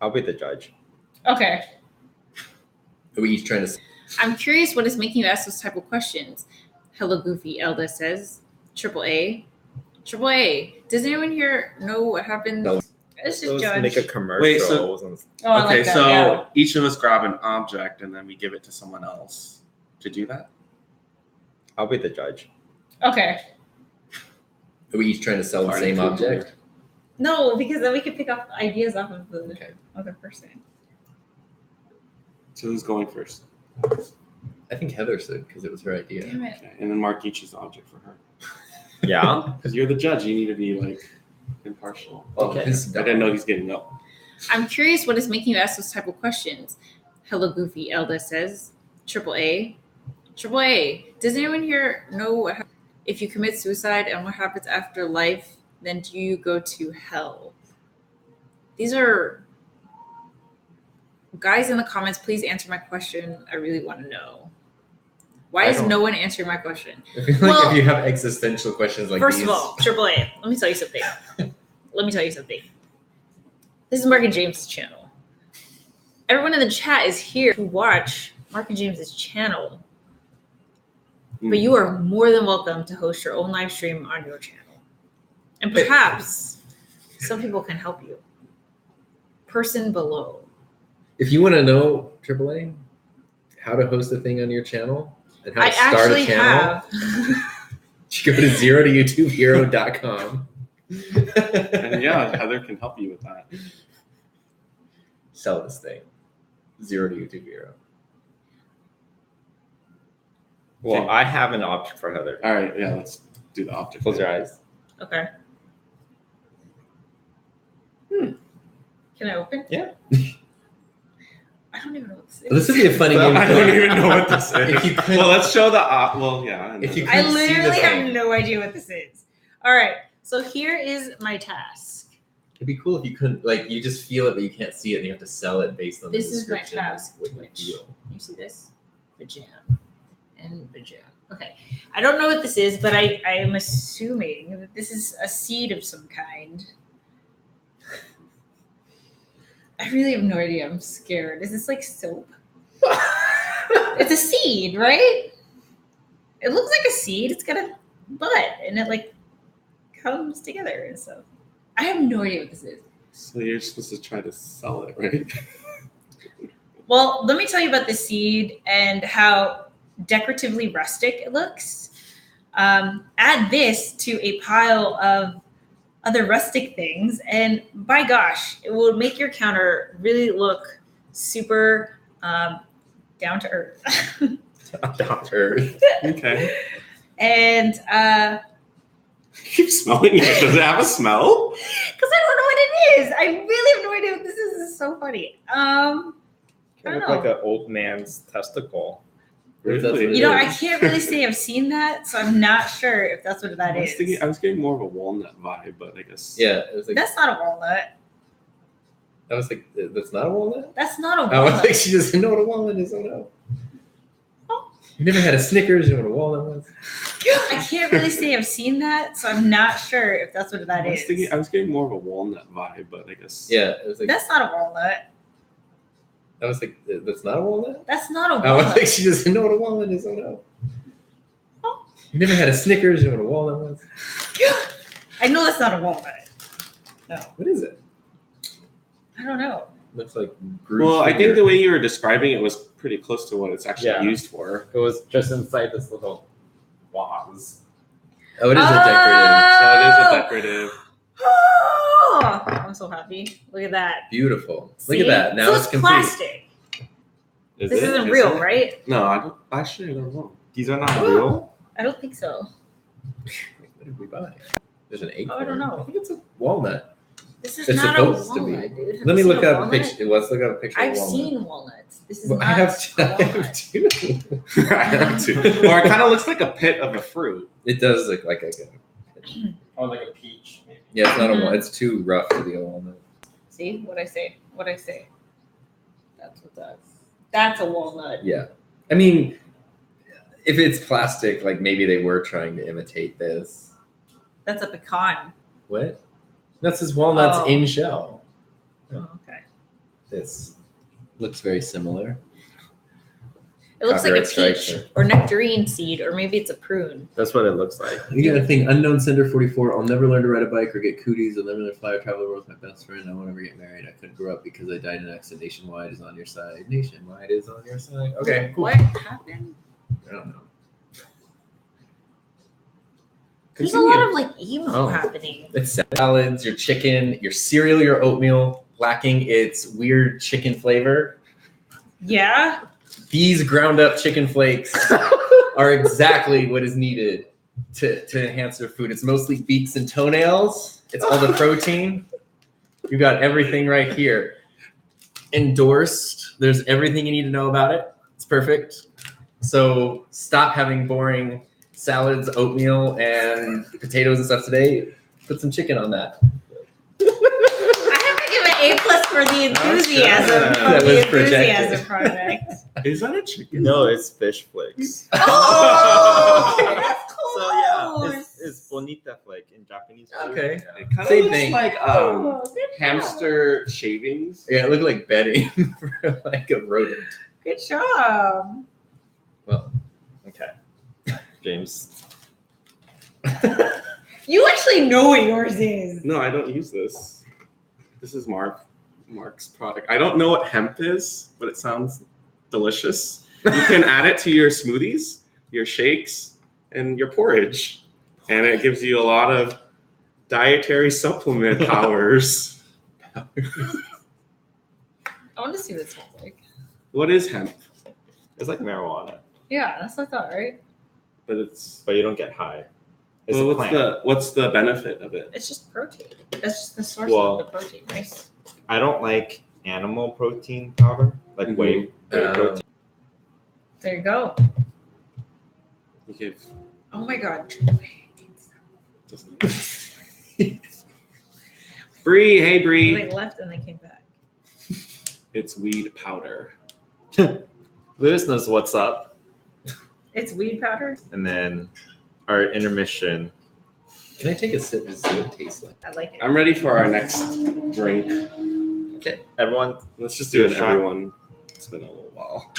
S1: I'll be the judge.
S3: Okay.
S4: Are we each trying to?
S3: I'm curious what is making you ask those type of questions. Hello Goofy, Elda says. AAA. AAA. Does anyone here know what happened?
S4: No.
S3: Let's
S1: Let's
S3: just judge.
S1: make a commercial.
S2: Wait, so-
S3: Oh, I
S2: Okay,
S3: like that,
S2: so
S3: yeah.
S2: each of us grab an object and then we give it to someone else to do that.
S1: I'll be the judge.
S3: Okay.
S4: Are we each trying to sell the same object?
S3: No, because then we can pick up ideas off of the other person.
S2: So who's going first?
S4: I think Heather said because it was her idea.
S3: Damn it.
S2: Okay, and then Mark, you choose the object for her.
S1: Yeah.
S2: Because you're the judge, you need to be like impartial.
S1: Okay.
S2: I didn't know he's getting up.
S3: I'm curious what is making you ask those type of questions. Hello Goofy, Elda says. AAA. AAA. Does anyone here know what if you commit suicide and what happens after life? Then do you go to hell? These are guys in the comments. Please answer my question. I really want to know. Why is no one answering my question?
S4: I feel like if you have existential questions like
S3: First
S4: these,
S3: of all, AAA. Let me tell you something. This is Mark and James' channel. Everyone in the chat is here to watch Mark and James' channel. But you are more than welcome to host your own live stream on your channel. And perhaps some people can help you. Person below.
S4: if you want to know AAA how to host a thing on your channel and how to start a channel, you go to 0toyoutubehero.com.
S2: And yeah, Heather can help you with that.
S4: Sell this thing. 0 to YouTube Hero.
S1: Well, I have an option for Heather.
S2: All right, yeah, let's do the optic.
S1: Close your eyes.
S3: Okay. Can I open?
S1: Yeah.
S3: I don't even know what this is.
S4: This would be a funny game.
S2: I don't even know what this is.
S4: If you could-
S2: well, let's show the well, yeah.
S4: If you
S3: I
S4: couldn't see the
S3: literally have
S4: thing,
S3: no idea what this is. All right. So here is my task.
S4: it'd be cool if you couldn't, like, you just feel it, but you can't see it, and you have to sell it based on
S3: This
S4: the
S3: is my
S4: description.
S3: task,
S4: What you
S3: which-
S4: feel.
S3: You see this? Vajam. And Vajam. Okay. I don't know what this is, but I am assuming that this is a seed of some kind. I really have no idea. I'm scared. Is this like soap? It's a seed, right? It looks like a seed. It's got a butt and it like comes together and stuff. I have no idea what this is.
S2: So you're supposed to try to sell it, right?
S3: Well, let me tell you about the seed and how decoratively rustic it looks. Add this to a pile of other rustic things, and by gosh, it will make your counter really look super down to earth.
S4: Down to earth.
S2: Okay.
S3: And
S2: Keep smelling it. Does it have a smell?
S3: because I don't know what it is. I really have no idea what this is. This is so funny. I
S1: It
S3: don't
S1: look
S3: know.
S1: like an old man's testicle.
S2: Really?
S3: You know, I can't really say I've seen that, so I'm not sure if that's what that is.
S2: I was getting more of a walnut vibe, but I guess.
S4: Yeah, it was like,
S3: That's not a walnut.
S4: I was like, that's not a walnut?
S3: That's not a
S4: I was
S3: walnut.
S4: like, she doesn't know what a walnut is. Oh no. You never had a Snickers, you know what a walnut was?
S3: I can't really say I've seen that, so I'm not sure if that's what that is.
S2: I was getting more of a walnut vibe, but I guess.
S4: Yeah, it was like,
S3: That's not a walnut.
S4: I was like, that's not a walnut?
S3: That's not a
S4: I was
S3: walnut.
S4: like, she doesn't know what a walnut is. Oh no. You never had a Snickers, you know what a walnut was?
S3: I know that's not a walnut. No,
S4: What is it?
S3: I don't know.
S4: Looks like
S2: Well, I think the way you were describing it was pretty close to what it's actually
S1: Yeah.
S2: used for.
S1: It was just inside this little vase.
S4: Oh, it is a
S2: So it is a
S3: Oh!
S2: decorative.
S3: Oh, I'm so happy. Look at that.
S4: decorative. Beautiful.
S3: See?
S4: Look at that. Now
S3: so
S4: it's complete.
S3: plastic.
S2: Is
S3: This
S2: it?
S3: isn't
S2: Is
S3: real,
S2: it?
S3: right?
S2: No, I don't. Actually, I don't know.
S1: These are not real.
S3: I don't think so.
S4: What did we buy? There's an acorn.
S3: Oh, I don't know.
S4: I think it's a walnut.
S3: This is
S4: It's
S3: not a
S4: supposed to be.
S3: walnut, dude. Have
S4: Let me
S3: you
S4: look
S3: seen
S4: up a
S3: walnut?
S4: picture. Let's look up a picture
S3: I've
S4: of a walnut.
S3: seen walnuts. This is
S4: Well,
S3: not
S4: I have
S3: a walnut.
S4: two.
S2: I have to. Or it kind of looks like a pit of a fruit.
S4: It does look like a.
S1: Or like a peach, maybe.
S4: Yeah, it's not a
S3: Mhm.
S4: walnut. It's too rough to be a walnut.
S3: See what I say? What I say? That's what that's. That's a walnut.
S4: Yeah, I mean, if it's plastic, like maybe they were trying to imitate this.
S3: That's a pecan.
S4: What? That's just walnuts
S3: Oh.
S4: in shell.
S3: Oh, okay.
S4: This looks very similar.
S3: It looks like a
S4: Copyright
S3: peach
S4: strike.
S3: or nectarine seed, or maybe it's a prune.
S1: That's what it looks like.
S4: You got a thing, unknown sender 44. I'll never learn to ride a bike or get cooties. I'll never learn to fly or travel the world with my best friend. I won't ever get married. I couldn't grow up because I died in an accident. Nationwide is on your side. Nationwide is on your side. Okay, cool.
S3: What happened?
S4: I don't know.
S3: There's a lot of like emo happening.
S4: It's salads, your chicken, your cereal, your oatmeal, lacking its weird chicken flavor.
S3: Yeah.
S4: These ground up chicken flakes are exactly what is needed to enhance their food. It's mostly beaks and toenails. It's all the protein. You got everything right here. Endorsed. There's everything you need to know about it. It's perfect. So stop having boring salads, oatmeal, and potatoes and stuff today. Put some chicken on that.
S3: I have to give an A+ for the enthusiasm
S4: That
S3: of the
S4: was projected.
S3: enthusiasm project.
S2: Is that a chicken?
S1: No, it's fish flakes.
S3: Oh,
S1: So
S3: that's
S1: yeah,
S3: close.
S1: it's bonita flake in Japanese.
S4: Okay.
S2: It kind of
S4: Same
S2: looks
S4: thing.
S2: like
S3: Oh, good job.
S2: hamster shavings.
S4: Yeah, it looked like bedding for like a rodent.
S3: Good job.
S4: Well,
S1: Okay. James.
S3: You actually know what yours is.
S2: No, I don't use this. This is Mark's product. I don't know what hemp is, but it sounds delicious. You can add it to your smoothies, your shakes, and your porridge. And it gives you a lot of dietary supplement powers.
S3: I want to see what it smells like.
S2: What is hemp?
S1: It's like marijuana,
S3: Yeah, that's what I thought, right?
S2: But it's
S1: but you don't get high. It's
S2: well,
S1: a plant.
S2: what's the benefit of it?
S3: It's just protein. That's just the source
S1: Well-
S3: of the protein, right?
S1: I don't like animal protein powder, like
S2: Mhm.
S1: whey protein.
S3: There you go.
S2: You give
S3: Oh my god.
S2: Bree, hey Bree.
S3: They left and they came back.
S2: It's weed powder.
S1: Lewis knows what's up,
S3: It's weed powder.
S1: and then our intermission.
S4: can I take a sip to see what it tastes like?
S3: I like it.
S2: I'm ready for our next drink.
S1: Okay, everyone.
S2: Let's just do it,
S1: Shot.
S2: everyone. It's been a little while.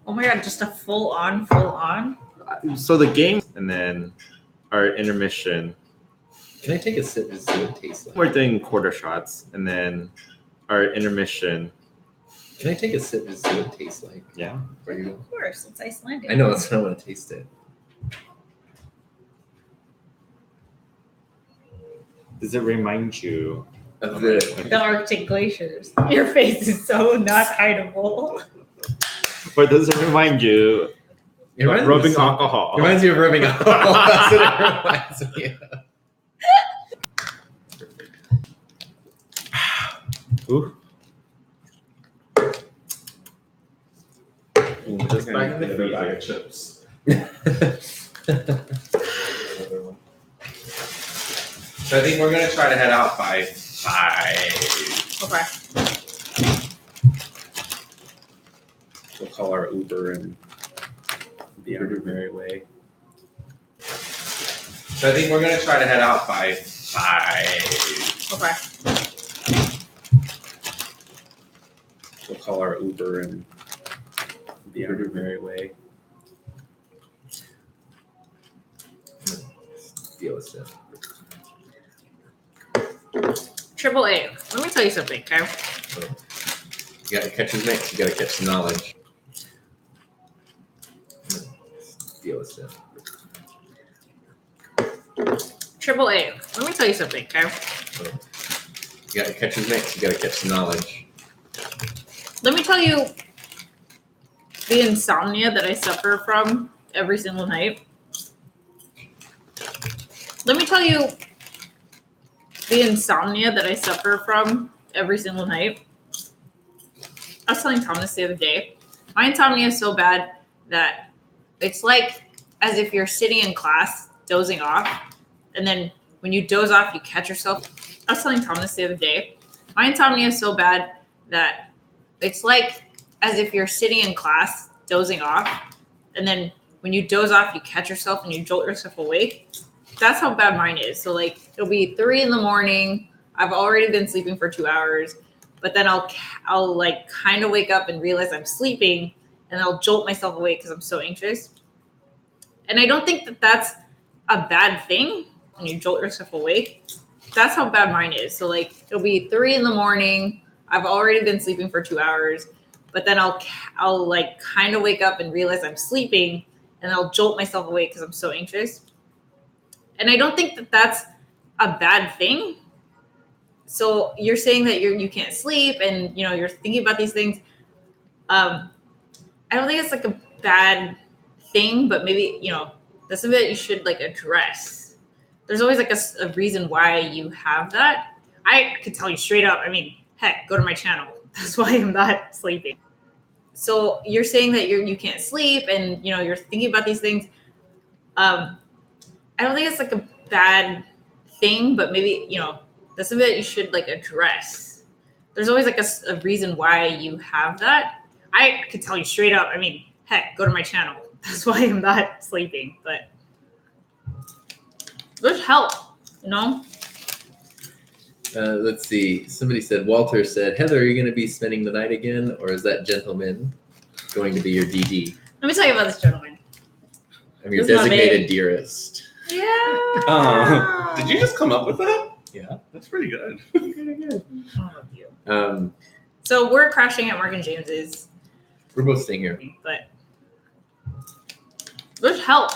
S3: Oh my god, just a full on.
S1: So the game, and then our intermission.
S4: Can I take a sip to see what it tastes like?
S1: We're doing quarter shots, and then our intermission.
S4: Can I take a sip to see what it tastes like?
S1: Yeah.
S4: For you?
S3: Of course, it's Icelandic.
S4: I know, that's what I want to taste it.
S1: Does it remind you?
S4: Of the,
S3: The Arctic glaciers. Your face is so not hideable.
S1: Or does it remind you
S4: it reminds
S1: of
S4: me of
S1: rubbing
S4: some-
S1: alcohol?
S4: It reminds me of rubbing alcohol. That's what it reminds me of.
S1: Ooh. Just back in the freezer.
S2: chips. So I think we're gonna try to head out by 5.
S3: Okay.
S2: We'll call our Uber and be on our merry way. So I think we're gonna try to head out by 5.
S3: Okay.
S2: We'll call our Uber and be on our merry way.
S4: Deal with it.
S3: Triple A. Let me tell you something, okay?
S4: You gotta catch his mix, you gotta catch the knowledge. Deal with it.
S3: Triple A. Let me tell you something, okay?
S4: You gotta catch his mix, you gotta catch the knowledge.
S3: Let me tell you the insomnia that I suffer from every single night. Let me tell you the insomnia that I suffer from every single night. I was telling Thomas the other day, my insomnia is so bad that it's like as if you're sitting in class dozing off, and then when you doze off, you catch yourself. I was telling Thomas the other day, my insomnia is so bad that it's like as if you're sitting in class dozing off, and then when you doze off, you catch yourself and you jolt yourself awake. That's how bad mine is. So like it'll be 3 a.m. I've already been sleeping for 2 hours, but then I'll like kind of wake up and realize I'm sleeping, and I'll jolt myself awake because I'm so anxious. And I don't think that that's a bad thing when you jolt yourself awake. That's how bad mine is. So like it'll be 3 a.m. I've already been sleeping for 2 hours, but then I'll like kind of wake up and realize I'm sleeping, and I'll jolt myself awake because I'm so anxious. And I don't think that that's a bad thing. So you're saying that you can't sleep and you're thinking about these things. I don't think it's like a bad thing, but maybe that's something that you should like address. There's always like a reason why you have that. I could tell you straight up. I mean, heck, go to my channel. That's why I'm not sleeping. So you're saying that you can't sleep and you're thinking about these things. I don't think it's like a bad thing, but maybe that's something that you should like address. There's always like a reason why you have that. I could tell you straight up. I mean, heck, go to my channel. That's why I'm not sleeping. But there's help,
S4: Let's see. Somebody said, Walter said, Heather, are you going to be spending the night again, or is that gentleman going to be your DD?
S3: Let me tell you about this gentleman.
S4: I'm your designated dearest.
S3: Yeah.
S2: Did you just come up with that?
S4: Yeah.
S2: That's pretty good.
S3: Pretty good. I love you. So we're crashing at Mark and James's.
S4: We're both staying here.
S3: But there's help,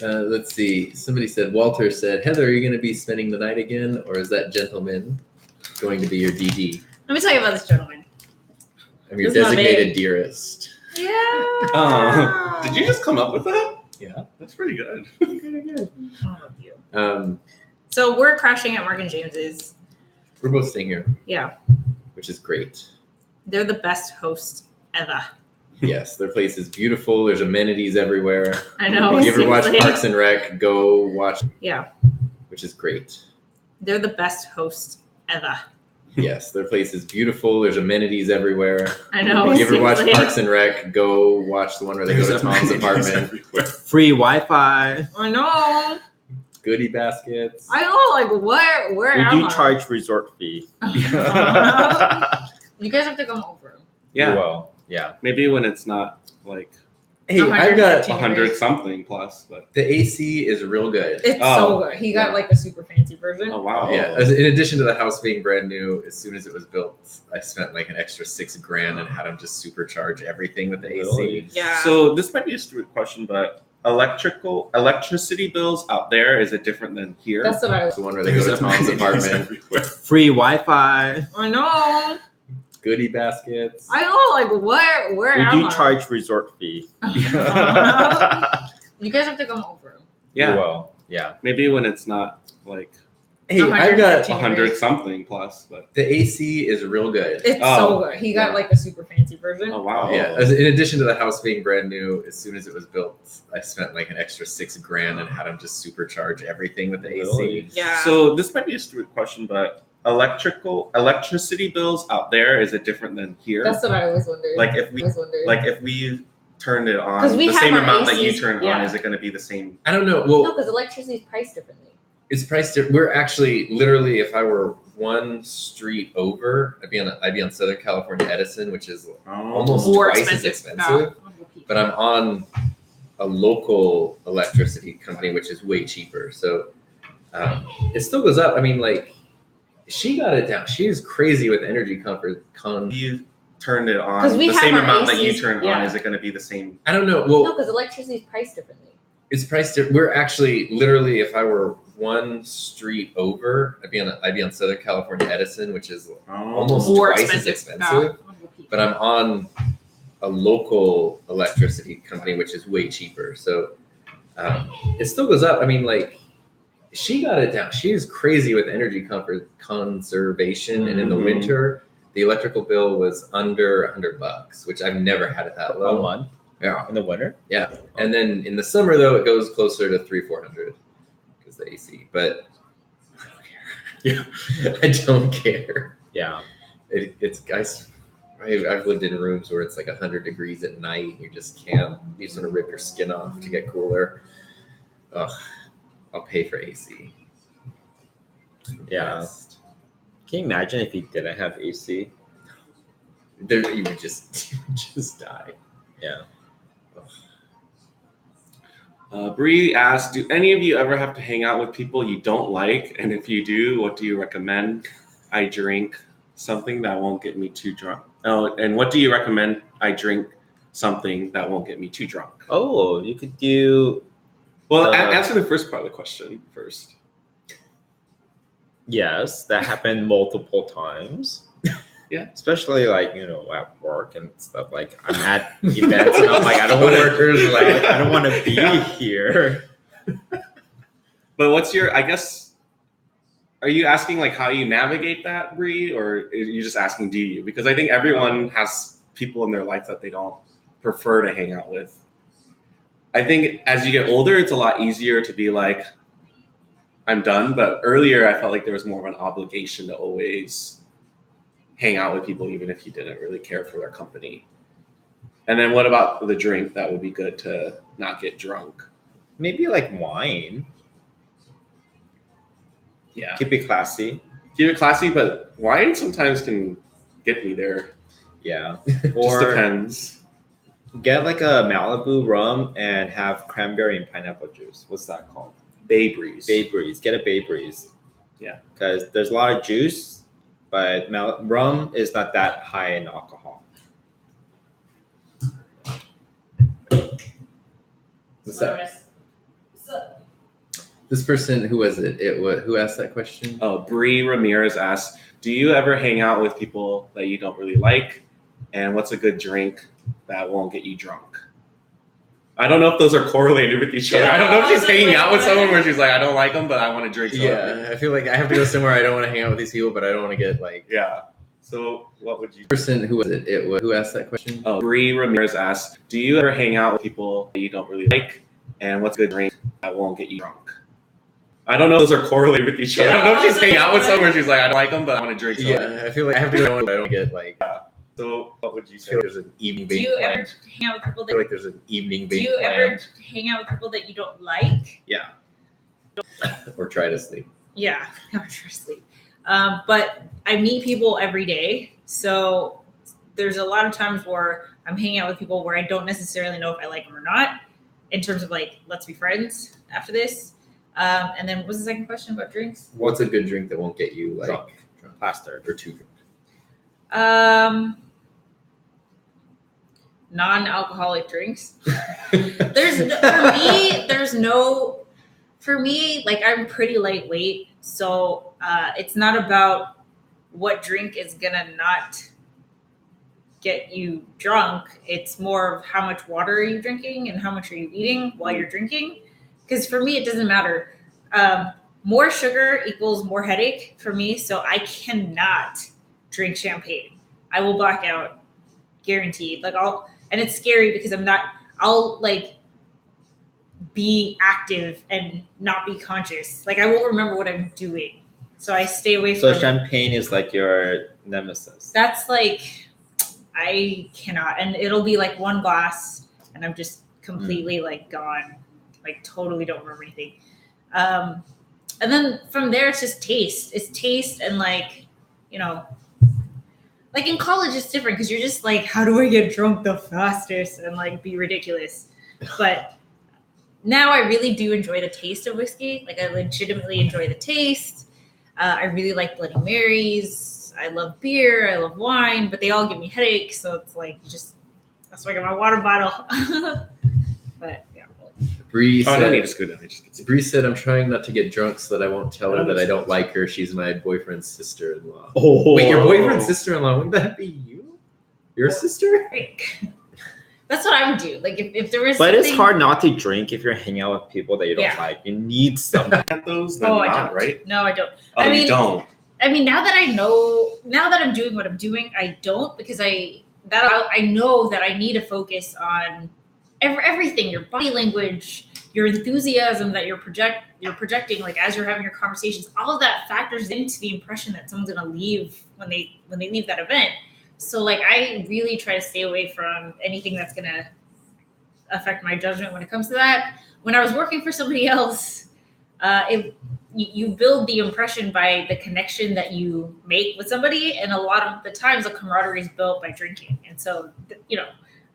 S4: Let's see. Somebody said, Walter said, Heather, are you going to be spending the night again, or is that gentleman going to be your DD?
S3: Let me tell you about this gentleman.
S4: I'm your designated dearest.
S3: Yeah.
S2: Did you just come up with that?
S4: Yeah.
S2: That's pretty good.
S3: Pretty good. I love you. So we're crashing at Mark and James's.
S4: We're both staying here.
S3: Yeah.
S4: Which is great.
S3: They're the best hosts ever.
S4: Yes, their place is beautiful. There's amenities everywhere.
S3: I know.
S4: If you ever watch Parks and Rec, go watch.
S3: Yeah.
S4: Which is great.
S3: They're the best hosts ever.
S4: Yes, their place is beautiful. There's amenities everywhere.
S3: I know.
S4: If you ever watch Parks and Rec, go watch the one where they go to Tom's apartment.
S1: Free Wi-Fi.
S3: I know.
S4: Goodie baskets.
S3: I know. Like where
S1: We
S3: am
S1: do
S3: I?
S1: charge resort fee.
S3: You guys have to come over.
S2: Yeah.
S1: Well, yeah.
S2: Maybe when it's not like
S4: Hey, I've got
S2: 100 something plus, but
S4: the AC is real good.
S3: It's so good. He got like a super fancy version.
S2: oh wow.
S4: Yeah, in addition to the house being brand new, as soon as it was built, I spent like an extra $6,000 and had him just supercharge everything with the AC.
S1: Really?
S3: Yeah.
S2: So this might be a stupid question, but electricity bills out there, is it different than here?
S3: That's what I was.
S4: The one where they go to Tom's apartment.
S1: Free Wi-Fi.
S3: I know.
S4: Goodie baskets.
S3: I know. Like where
S1: We
S3: am
S1: do
S3: I?
S1: charge resort fee.
S3: You guys have to come over.
S2: Yeah.
S1: Well, yeah.
S2: Maybe when it's not like
S4: Hey, I've got
S2: 100 something plus, but
S4: the AC is real good.
S3: It's so good. He got like a super fancy version.
S2: oh wow.
S4: Yeah, in addition to the house being brand new, as soon as it was built, I spent like an extra $6,000 and had him just supercharge everything with the AC.
S1: Really?
S3: Yeah.
S2: So this might be a stupid question, but electricity bills out there, is it different than here?
S3: That's what I was wondering.
S2: Like if we turned it on
S3: 'Cause we
S2: the
S3: have
S2: same
S3: our
S2: amount that you
S3: ACs,
S2: turn on,
S3: yeah.
S2: is it going to be the same?
S4: I don't know. Well,
S3: no, because electricity is priced differently.
S4: it's priced. We're actually literally, if I were one street over, I'd be on Southern California Edison, which is almost
S3: More
S4: twice as expensive. But I'm on a local electricity company, which is way cheaper. So it still goes up. I mean, like she got it down. She is crazy with energy
S2: You turned it on
S3: 'Cause we
S2: the
S3: have
S2: same
S3: our
S2: amount that you
S3: ACs,
S2: turn
S3: yeah.
S2: on, is it going to be the same?
S4: I don't know. Well,
S3: No, because electricity is priced differently.
S4: it's priced. We're actually literally, if I were one street over, I'd be on Southern California Edison, which is almost
S3: More
S4: twice as expensive. But I'm on a local electricity company, which is way cheaper. So it still goes up. I mean, like she got it down. She is crazy with energy conservation, and in the winter, the electrical bill was under $100, which I've never had it that low.
S1: A month?
S4: Yeah,
S1: In the winter?
S4: yeah. And then in the summer, though, it goes closer to $300-400 because the AC. But I don't care. Yeah, I don't care.
S1: Yeah.
S4: It's guys. I've lived in rooms where it's like 100 degrees at night. You just can't. You just want to rip your skin off to get cooler. Ugh, I'll pay for AC.
S1: Yeah.
S4: Best.
S1: Can you imagine if he didn't have AC?
S4: There, you would just die.
S1: Yeah.
S2: Bree asked, do any of you ever have to hang out with people you don't like? And if you do, what do you recommend? I drink something that won't get me too drunk. Oh, and what do you recommend? I drink something that won't get me too drunk.
S1: Oh, you could do.
S2: Well, answer the first part of the question first.
S1: Yes, that happened multiple times.
S2: Yeah.
S1: Especially like, at work and stuff. Like I'm at events and I'm like, I don't want to I don't want to be here.
S2: But what's your, I guess, are you asking like how you navigate that, Bree, or are you just asking do you? Because I think everyone has people in their life that they don't prefer to hang out with. I think as you get older, it's a lot easier to be like, I'm done. But earlier, I felt like there was more of an obligation to always hang out with people, even if you didn't really care for their company. And then what about the drink that would be good to not get drunk?
S1: Maybe like wine.
S2: Yeah.
S1: Keep it classy.
S2: Keep it classy, but wine sometimes can get me there.
S1: Yeah.
S2: Just depends.
S1: Get like a Malibu rum and have cranberry and pineapple juice. What's that called?
S2: Bay Breeze.
S1: Bay Breeze. Get a Bay Breeze.
S2: Yeah.
S1: Because there's a lot of juice, but rum is not that high in alcohol.
S4: What's that? This person, who was it? Who asked that question?
S2: Oh, Bree Ramirez asked, do you ever hang out with people that you don't really like? And what's a good drink that won't get you drunk? I don't know if those are correlated with each other. I don't know if she's hanging out with someone where she's like, I don't like them, but I want to drink something.
S4: Yeah, I feel like I have to go somewhere. I don't want to hang out with these people, but I don't want to get like.
S2: Yeah. So what would you?
S4: Person, who was it? Who asked that question?
S2: Oh, Bree Ramirez asked, do you ever hang out with people that you don't really like? And what's a good drink that won't get you drunk? I don't know if those are correlated with each other. I don't know if she's hanging out with someone where she's like, I don't like them, but I want to drink something.
S4: Yeah, I feel like I have to go somewhere, but I don't get like.
S2: So what would you say?
S4: There's an evening.
S3: Do you ever hang out with people
S4: I
S3: that?
S4: feel like there's an evening.
S3: Do you ever hang out with people that you don't like?
S1: Yeah.
S4: Or try to sleep.
S3: Yeah, or try to sleep. But I meet people every day, so there's a lot of times where I'm hanging out with people where I don't necessarily know if I like them or not. In terms of like, let's be friends after this. And then what's the second question about drinks?
S4: What's a good drink that won't get you like
S1: drunk? Plastered
S4: or too drunk?
S3: Non-alcoholic drinks. For me, like I'm pretty lightweight, so it's not about what drink is gonna not get you drunk. It's more of how much water are you drinking and how much are you eating while you're drinking. Because for me, it doesn't matter. More sugar equals more headache for me, so I cannot drink champagne. I will black out, guaranteed. And it's scary because I'll like be active and not be conscious. Like I won't remember what I'm doing. So I stay away from.
S1: So champagne is like your nemesis.
S3: That's like, I cannot. And it'll be like one glass and I'm just completely like gone. Like totally don't remember anything. And then from there, it's just taste. It's taste and like, like in college, it's different because you're just like, how do I get drunk the fastest and like be ridiculous? But now I really do enjoy the taste of whiskey. Like I legitimately enjoy the taste. I really like Bloody Marys. I love beer. I love wine, but they all give me headaches. So it's like, that's why I got my water bottle. But yeah.
S4: Bree said,
S2: Bree
S4: said, I'm trying not to get drunk so that I won't tell her that I don't like her. She's my boyfriend's sister-in-law.
S1: Oh.
S4: Wait, your boyfriend's sister-in-law? Wouldn't that be you? Your sister?
S3: That's what I would do. Like if there was
S1: But
S3: something...
S1: it's hard not to drink if you're hanging out with people that you don't like. You need something.
S2: Those,
S3: I don't. Right? No, I don't.
S2: Oh, you don't?
S3: I mean, now that I'm doing what I'm doing, I don't because I know that I need to focus on everything, your body language, your enthusiasm that you're projecting, like as you're having your conversations, all of that factors into the impression that someone's gonna leave when they leave that event. So like I really try to stay away from anything that's gonna affect my judgment when it comes to that. When I was working for somebody else, you build the impression by the connection that you make with somebody, and a lot of the times the camaraderie is built by drinking. And so,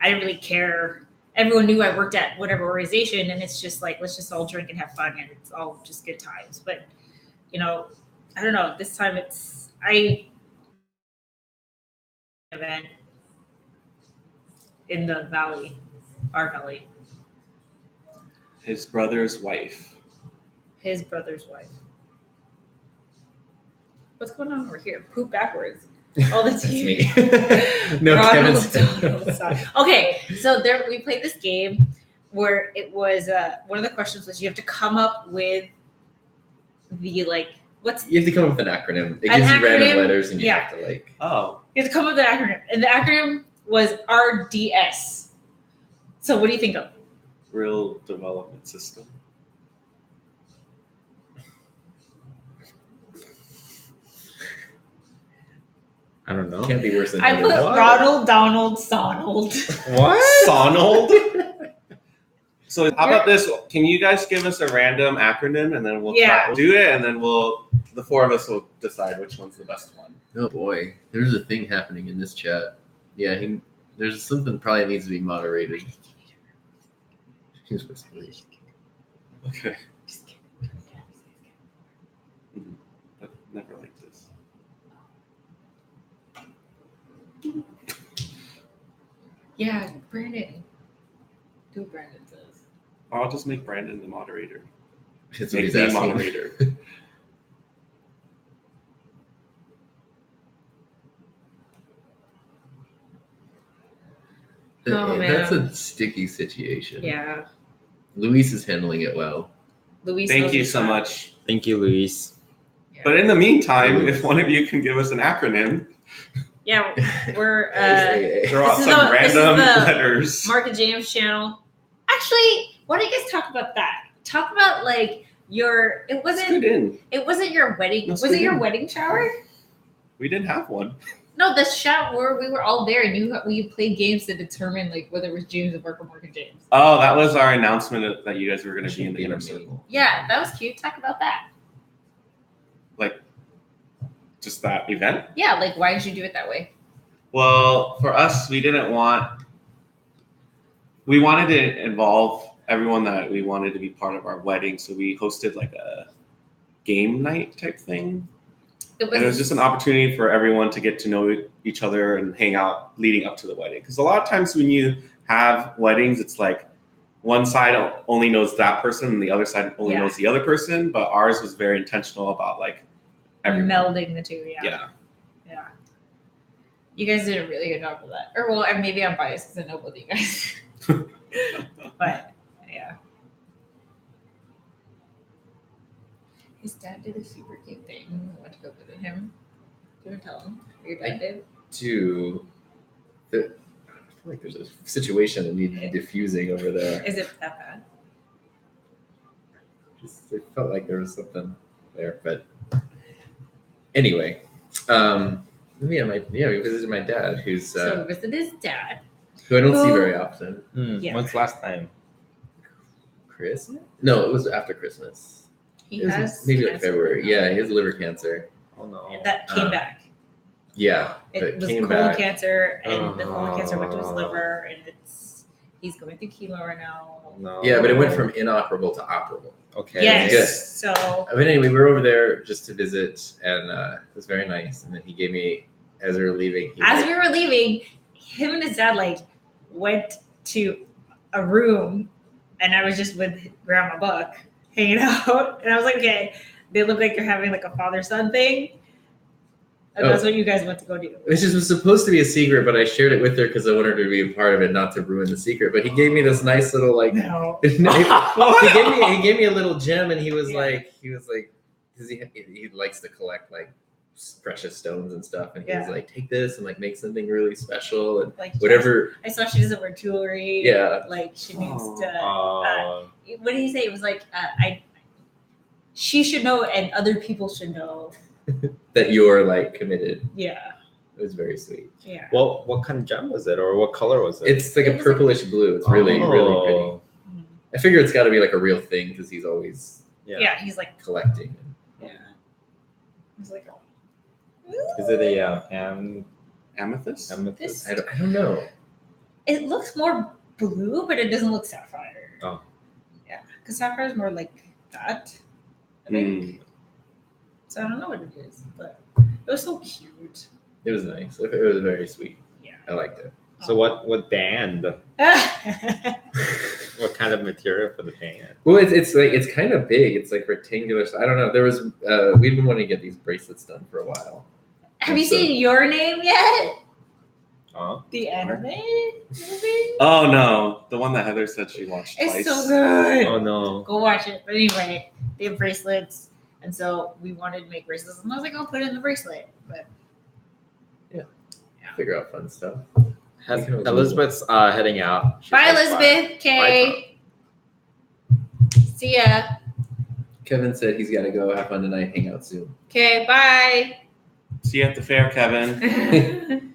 S3: I didn't really care. Everyone knew I worked at whatever organization, and it's just like, let's just all drink and have fun, and it's all just good times. But I don't know. This time event in the valley, our valley.
S2: His brother's wife.
S3: His brother's wife. What's going on over here? Poop backwards. Oh, that's
S4: me. No, Kevin's.
S3: Okay, so we played this game where it was one of the questions was you have to come up with the you have
S4: to come up with an acronym. It gives you random letters and you have to
S3: you have to come up with an acronym, and the acronym was RDS. So what do you think of?
S2: Real Development System.
S1: I don't know.
S4: Can't be worse than
S3: I put Ronald Donald Sonald.
S1: What?
S2: Sonald? So how about this? Can you guys give us a random acronym and then we'll do it, and then the four of us will decide which one's the best one.
S4: Oh boy, there's a thing happening in this chat. Yeah, there's something probably needs to be moderated.
S2: Okay. I've never liked this.
S3: Yeah, Brandon. Do what Brandon says.
S2: I'll just make Brandon the moderator.
S4: That's what he's asking.
S2: Moderator.
S3: Oh, man.
S4: That's a sticky situation.
S3: Yeah.
S4: Luis is handling it well.
S3: Luis,
S2: thank you so much.
S1: Thank you, Luis.
S3: Yeah.
S2: But in the meantime, if one of you can give us an acronym.
S3: Yeah, we're
S2: throw out some random letters.
S3: Mark and James channel. Actually, why don't you guys talk about that? Talk about your it wasn't your wedding. Was it your wedding shower?
S2: We didn't have one.
S3: No, the shower we were all there and we played games to determine whether it was James or Mark and James.
S2: Oh, that was our announcement that you guys were going to be in the inner circle.
S3: Yeah, that was cute. Talk about that.
S2: Just that event?
S3: Yeah, why did you do it that way?
S2: Well, for us, we wanted to involve everyone that we wanted to be part of our wedding, so we hosted a game night type thing. It was just an opportunity for everyone to get to know each other and hang out leading up to the wedding. Because a lot of times when you have weddings, it's one side only knows that person and the other side only knows the other person. But ours was very intentional about everyone.
S3: Melding the two.
S2: Yeah.
S3: You guys did a really good job with that. Or maybe I'm biased because I know both of you guys. But yeah. His dad did a super cute thing. I want to go visit him. Do you want to tell him what your dad did?
S4: I feel like there's a situation that needs diffusing over there.
S3: Is it that bad?
S4: It felt like there was something there, but anyway, we visited my dad, who
S3: visited his dad,
S4: who I don't see very often.
S1: When's last time?
S4: Christmas? No, it was after Christmas.
S3: He has
S4: maybe February. Yeah, he has liver cancer.
S1: Oh no!
S3: And that came back.
S4: Yeah,
S3: it was colon cancer, and the colon cancer went to his liver, and he's going through chemo right now.
S1: No.
S4: Yeah, but it went from inoperable to operable.
S3: Okay. Yes.
S4: Good.
S3: So.
S4: But anyway, we were over there just to visit, and it was very nice. And then he gave me, as we were leaving,
S3: him and his dad went to a room, and I was just with Grandma Buck hanging out, and I was like, okay, they look like they're having a father-son thing. And that's what you guys went to go do.
S4: It was supposed to be a secret, but I shared it with her because I wanted her to be a part of it, not to ruin the secret. But he gave me this nice little
S3: No.
S4: he gave me a little gem, and he was because he likes to collect precious stones and stuff, and he was like, take this and make something really special and whatever.
S3: I saw she doesn't wear jewelry.
S4: Yeah.
S3: She needs to. What did he say? It was she should know, and other people should know
S4: that you're committed.
S3: Yeah.
S4: It was very sweet.
S3: Yeah.
S1: Well, what kind of gem was it, or what color was it?
S4: It's like a purplish blue. It's really, really pretty.
S3: Mhm.
S4: I figure it's got to be like a real thing because he's always
S3: Yeah. He's like,
S4: collecting.
S3: yeah. He's like,
S1: Is it a
S2: Amethyst?
S1: amethyst?
S4: I don't know.
S3: it looks more blue, but it doesn't look sapphire.
S1: Oh.
S3: Yeah, because sapphire is more like that. I think. So I don't know what it is, but it was so cute.
S4: It was nice. It was very sweet.
S3: Yeah.
S4: I liked it.
S1: So what band? What kind of material for the band?
S4: Well, it's kind of big. It's like rectangular. So I don't know. There was we've been wanting to get these bracelets done for a while.
S3: Have you seen Your Name yet?
S1: Huh?
S3: The anime movie?
S2: Oh no, the one that Heather said she watched
S3: It's
S2: twice.
S3: so good.
S1: Oh no.
S3: Go watch it. But anyway, they have bracelets, and so we wanted to make bracelets, and I was like, I'll put it in the bracelet. But
S4: Figure out fun stuff.
S1: Elizabeth's heading out. She
S3: bye,
S1: says
S3: Elizabeth. Okay. See ya.
S4: Kevin said he's got to go. Have fun tonight. Hang out soon.
S3: Okay. Bye.
S2: See you at the fair, Kevin.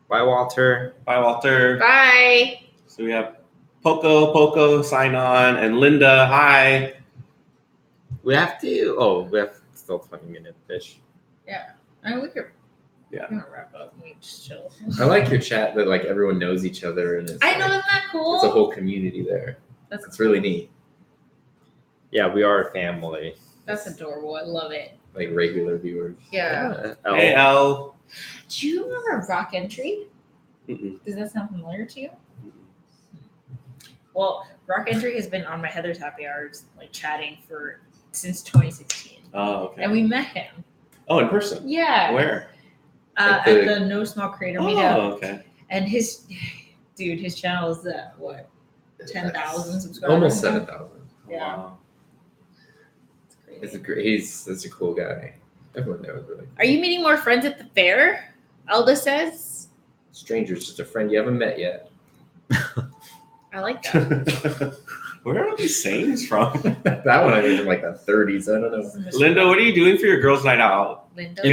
S1: Bye, Walter.
S2: Bye, Walter.
S3: Bye.
S2: So we have Poco, sign on, and Linda, hi.
S1: We have still 20-minute fish.
S3: I look at.
S2: Yeah.
S3: I'm gonna wrap up. We just chill.
S4: I like your chat that like everyone knows each other and it's
S3: I know,
S4: like,
S3: isn't that cool?
S4: it's a whole community there. It's really neat.
S1: Yeah, we are a family.
S3: That's adorable. I love it.
S4: Like regular viewers.
S3: Yeah.
S2: Hey, Elle.
S3: Do you remember Rock Entry?
S2: Mm-mm.
S3: Does that sound familiar to you? Well, Rock Entry has been on my Heather's Happy Hours, like chatting since 2016,
S2: Oh, okay.
S3: and we met him.
S2: Oh, in person?
S3: Yeah.
S2: Where?
S3: At the No Small Creator meetup,
S2: Oh, okay.
S3: and his channel is what 10,000 subscribers.
S4: Almost 7,000.
S3: Yeah.
S2: Wow.
S3: It's crazy.
S4: It's a great. He's such a cool guy. Everyone there was really cool.
S3: Are you meeting more friends at the fair? Elda says.
S4: Stranger's just a friend you haven't met yet.
S3: I like that.
S2: Where are these sayings from?
S4: That one I mean from like the 30s. I don't know.
S2: Linda, what are you doing for your girls' night out?
S3: Linda,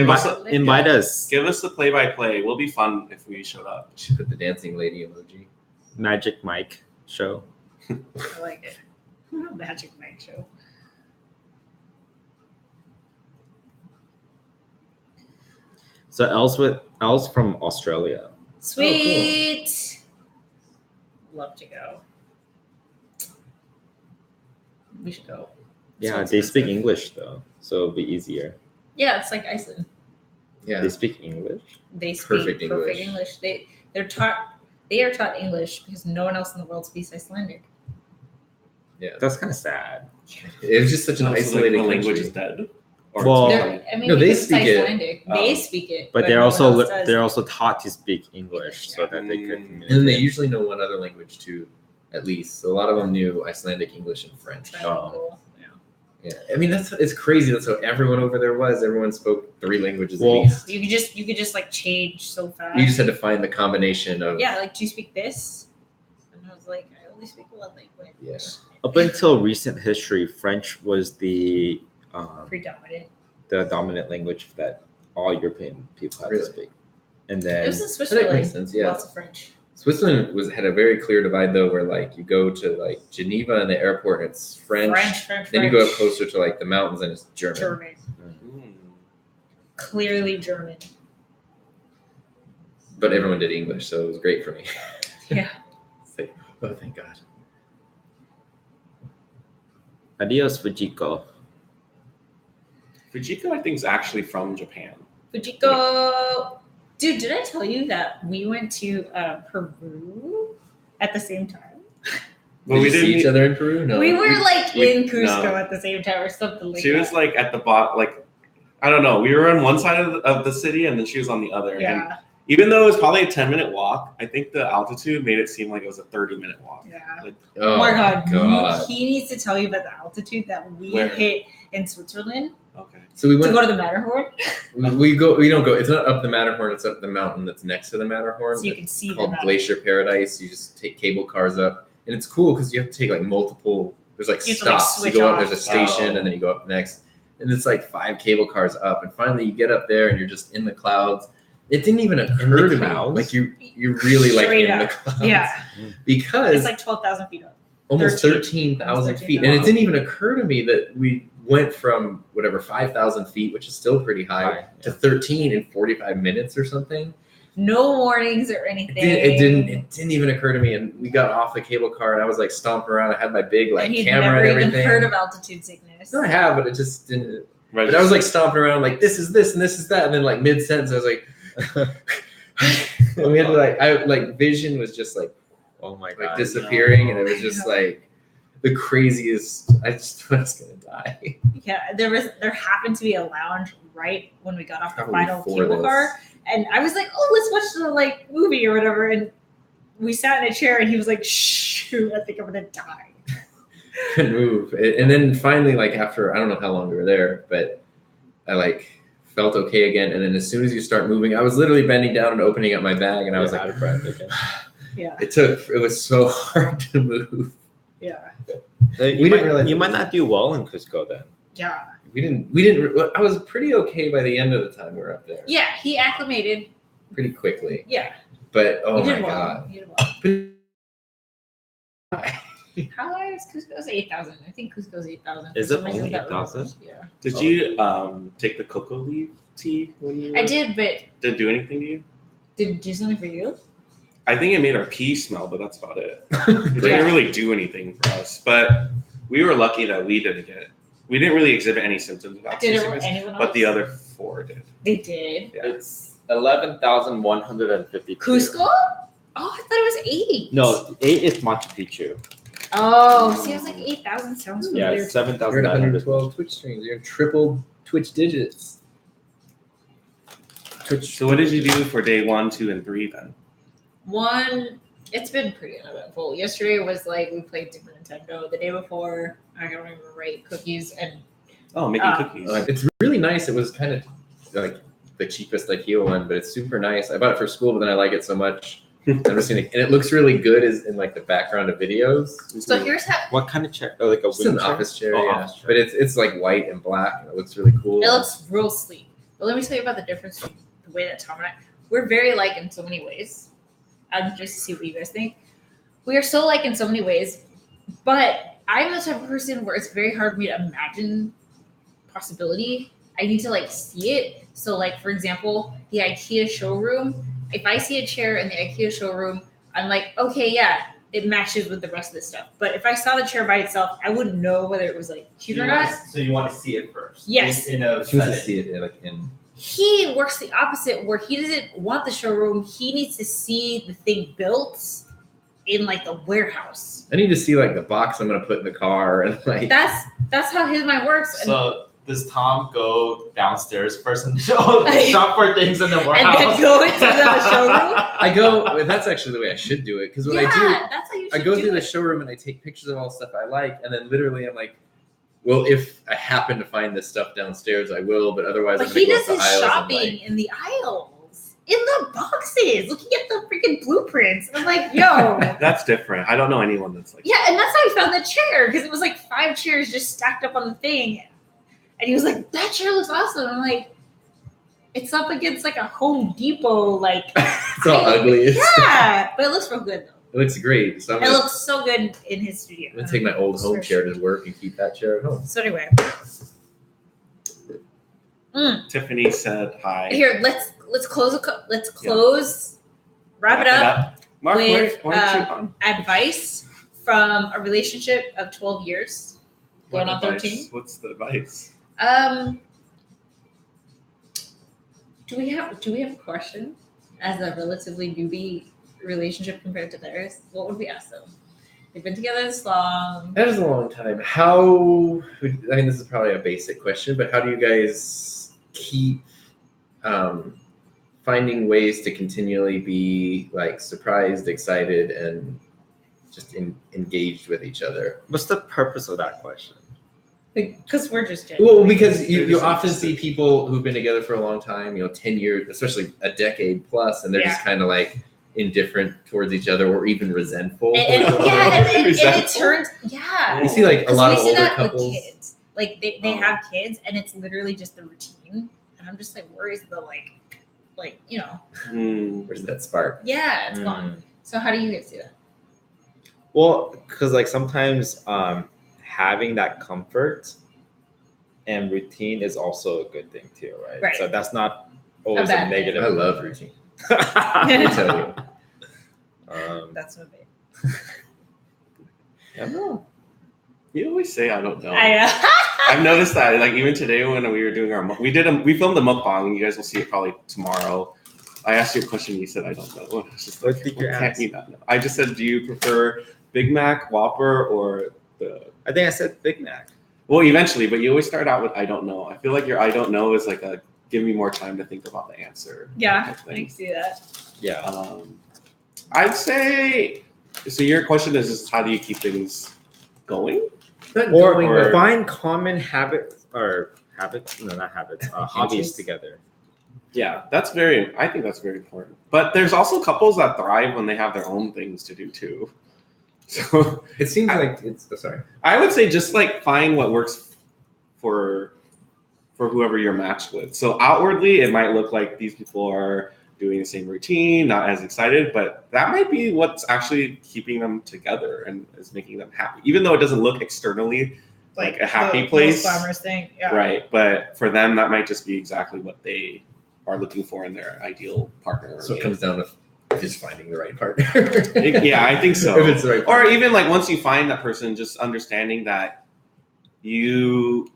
S1: Invite us.
S2: Give us the play-by-play. We'll be fun if we showed up.
S4: She put the dancing lady emoji.
S1: Magic Mike show.
S3: I like it. Magic Mike show.
S1: So Elle's from Australia.
S3: Sweet. Love to go. We should go.
S1: Yeah,
S3: So
S1: they speak
S3: expensive.
S1: English though, so it'll be easier.
S3: Yeah, it's like Iceland.
S4: Yeah.
S1: They speak English.
S3: They speak
S4: Perfect
S3: perfect
S4: English.
S3: English. They are taught English because no one else in the world speaks Icelandic.
S1: That's kind of sad.
S4: It was just such an
S2: So,
S4: isolated
S2: the language
S4: country.
S2: is dead. Or
S1: Well-
S2: it's
S3: They're- I mean,
S4: No, they
S3: because it's
S4: speak it.
S3: Icelandic. They speak it,
S1: But they're
S3: no one
S1: also
S3: else does.
S1: they're also taught to speak English so that they could
S2: Mm.
S1: communicate.
S4: And then they usually know one other language too, at least. So a lot of them knew Icelandic, English, and French.
S3: That's cool. Yeah.
S4: Yeah, I mean it's crazy. That's how everyone over there was. Everyone spoke 3 languages
S1: Well-
S4: at least.
S3: You could just like change so fast.
S4: You just had to find the combination of
S3: Yeah, like do you speak this? And I was like, I only speak one language.
S4: Yeah.
S1: Up until recent history, French was the
S3: Predominant.
S1: dominant language that all European people had
S4: Really?
S1: to speak. And
S3: It
S1: then
S3: was in
S4: That
S3: Switzerland.
S4: makes sense. Yeah,
S3: Lots of French.
S4: Switzerland had a very clear divide though, where like you go to like Geneva and the airport, and it's French.
S3: French.
S4: Then you go up closer to like the mountains, and it's German.
S3: German.
S2: Mm.
S3: Clearly German.
S4: But everyone did English, so it was great for me.
S3: Yeah.
S4: It's like, oh, thank God.
S1: adios, Fujiko.
S2: Fujiko, I think, is actually from Japan.
S3: Fujiko. Dude, did I tell you that we went to Peru at the same time?
S2: But
S4: Did
S2: we
S4: you see
S2: didn't.
S4: each other in Peru? No.
S3: We were like
S2: we-
S3: in Cusco
S2: no.
S3: at the same time or something like
S2: She
S3: that.
S2: was like at the bottom, like I don't know. We were on one side of the city, and then she was on the other. And
S3: Yeah.
S2: even though it was probably a 10-minute walk, I think the altitude made it seem like it was a 30-minute walk.
S3: Yeah.
S2: Like,
S3: Oh my God.
S4: God.
S3: He needs to tell you about the altitude that we
S2: Where?
S3: hit in Switzerland
S2: okay.
S4: So we
S3: to
S4: went.
S3: go to the Matterhorn,
S4: We don't go. It's not up the Matterhorn. It's up the mountain that's next to the Matterhorn.
S3: so you can see
S4: It's
S3: the
S4: called
S3: Matterhorn.
S4: Glacier Paradise. You just take cable cars up, and it's cool because you have to take like multiple. There's like
S3: You have to, like,
S4: stops. You
S3: switch
S4: go up.
S3: off.
S4: There's a station,
S2: Oh.
S4: and then you go up next. and it's like 5 cable cars up, and finally you get up there and you're just in the clouds. It didn't even occur to me like you're really like in the clouds.
S3: Yeah,
S4: because
S3: it's like 12,000 feet up.
S4: Almost 13,000 feet, and it didn't even occur to me that we went from whatever 5,000 feet, which is still pretty high, to 13 in 45 minutes or something.
S3: No warnings or anything.
S4: It didn't even occur to me, and we got off the cable car, and I was like stomping around. I had my big like camera and everything.
S3: Even heard of altitude sickness?
S4: No, I have, but it just didn't. Right. But I was like stomping around, like this is this and this is that, and then like mid sentence, I was like, and we had to like vision was just like,
S1: oh my god,
S4: like disappearing, and it was just like the craziest. I just was gonna die.
S3: Yeah, there happened to be a lounge right when we got off the final cable car. And I was like, oh, let's watch the like movie or whatever. And we sat in a chair and he was like, shoot, I think I'm going to die.
S4: Couldn't move. And then finally, like after, I don't know how long we were there, but I like felt okay again. And then as soon as you start moving, I was literally bending down and opening up my bag. And I was like, out of breath again.
S3: Yeah.
S4: It was so hard to move.
S3: Yeah.
S1: You might not do well in Cusco then.
S3: Yeah.
S4: We didn't. I was pretty okay by the end of the time we were up there.
S3: Yeah, he acclimated
S4: pretty quickly.
S3: Yeah,
S4: but oh my god!
S3: He did well. How high is Cusco? It's 8,000. I think Cusco's 8,000.
S1: Is it only 8,000?
S3: Yeah.
S2: Did you take the cocoa leaf tea when you?
S3: I did, but
S2: did it do anything to you?
S3: Did it do something for you?
S2: I think it made our pee smell, but that's about it. It didn't really do anything for us, but we were lucky that we didn't get it. We didn't really exhibit any symptoms of
S3: anyone else?
S2: But the other 4 did.
S3: They did.
S2: Yeah.
S1: It's 11,150.
S3: Cusco? Oh, I thought it was 80.
S1: No, 8 is Machu Picchu.
S3: Oh, see, I was like 8,000 sounds familiar.
S1: Yeah, 7,000.
S4: You're at 112 Twitch streams. You're in triple Twitch digits.
S2: So what did you do for day 1, 2, and 3 then?
S3: 1, it's been pretty uneventful. Yesterday was like we played Super Nintendo. The day before, I don't remember, right? Cookies and
S2: making cookies.
S4: It's really nice. It was kind of like the cheapest IKEA one, but it's super nice. I bought it for school, but then I like it so much. I'm just gonna, and it looks really good as in like the background of videos.
S3: So here's how.
S1: What kind of chair? Oh, like a
S4: just an office chair,
S1: yeah.
S4: Office chair. But it's like white and black, and it looks really cool.
S3: It looks real sleek. But let me tell you about the difference between the way that Tom and I, we're very alike in so many ways. I'm just to see what you guys think. We are so alike in so many ways, but I'm the type of person where it's very hard for me to imagine possibility. I need to like see it. So like, for example, the IKEA showroom, if I see a chair in the IKEA showroom, I'm like, okay, yeah, it matches with the rest of the stuff. But if I saw the chair by itself, I wouldn't know whether it was like cute or not.
S5: So you want to see it first?
S3: Yes.
S5: In a
S4: She wants to see it like in.
S3: He works the opposite, where he doesn't want the showroom. He needs to see the thing built in like the warehouse.
S4: I need to see like the box I'm gonna put in the car, and like
S3: that's how his mind works.
S5: So does Tom go downstairs first and shop for things in the warehouse?
S3: And then go into the showroom?
S4: I go. That's actually the way I should do it, because when I do,
S3: that's how you
S4: I
S3: should
S4: go
S3: do
S4: through the
S3: it.
S4: showroom and I take pictures of all the stuff I like, and then literally I'm like, well, if I happen to find this stuff downstairs, I will, but otherwise
S3: But
S4: I'm
S3: he
S4: gonna
S3: does
S4: go up the
S3: his
S4: aisles and,
S3: shopping
S4: like,
S3: in the aisles, in the boxes, looking at the freaking blueprints. I'm like, yo.
S2: That's different. I don't know anyone that's like.
S3: Yeah, and that's how he found the chair, because it was like 5 chairs just stacked up on the thing. And he was like, that chair looks awesome. I'm like, it's up against like a Home Depot, like.
S4: it's all ugly.
S3: Yeah, but it looks real good though.
S4: It looks great. So
S3: It looks so good in his studio.
S4: I'm gonna take my old home chair to work and keep that chair at home.
S3: So anyway.
S2: Tiffany said hi.
S3: Here, let's close. Wrap it up.
S2: Mark,
S3: with,
S2: why don't you on?
S3: Advice from a relationship of 12 years. Going on 13.
S2: What's the advice?
S3: Do we have a question as a relatively newbie relationship compared to theirs? What would we ask them? They've been together this long.
S4: That is a long time. How? I mean, this is probably a basic question, but how do you guys keep finding ways to continually be like surprised, excited, and just engaged with each other?
S1: What's the purpose of that question?
S3: Because we're just
S4: well, because you often see people who've been together for a long time, 10 years, especially a decade plus, and they're just kind of like indifferent towards each other or even resentful.
S3: And it turns,
S4: You see like a lot of older
S3: that
S4: couples.
S3: with kids. Like they have kids, and it's literally just the routine. And I'm just like, where is the like you know?
S4: Where's that spark?
S3: Yeah, it's gone. So how do you guys do that?
S1: Well, because like sometimes having that comfort and routine is also a good thing too, right?
S3: Right.
S1: So that's not always a
S3: bad thing.
S1: negative.
S4: I love routine. Let me tell you.
S3: That's so big.
S1: I don't know.
S2: You always say I don't know.
S3: I
S2: I've noticed that, like even today when we were doing we filmed the mukbang. You guys will see it probably tomorrow. I asked you a question. You said I don't know. I was just like,
S1: What did you
S2: can't
S1: ask?
S2: you not know? I just said, do you prefer Big Mac, Whopper, or the?
S1: I think I said Big Mac.
S2: Well, eventually, but you always start out with I don't know. I feel like your I don't know is like a give me more time to think about the answer.
S3: Yeah, I can see that.
S1: Yeah.
S2: I'd say. So your question is how do you keep things going?
S1: Or find common habits or habits? No, not habits. Hobbies together.
S2: Yeah, I think that's very important. But there's also couples that thrive when they have their own things to do too. So
S4: it seems like it's sorry.
S2: I would say just like find what works for whoever you're matched with. So outwardly, it might look like these people are doing the same routine, not as excited, but that might be what's actually keeping them together and is making them happy, even though it doesn't look externally like a happy place.
S3: Most thing. Yeah.
S2: Right, but for them, that might just be exactly what they are looking for in their ideal partner.
S4: So it comes down to just finding the right partner.
S2: Yeah, I think so.
S4: If it's the right partner.
S2: Or even like once you find that person, just understanding that you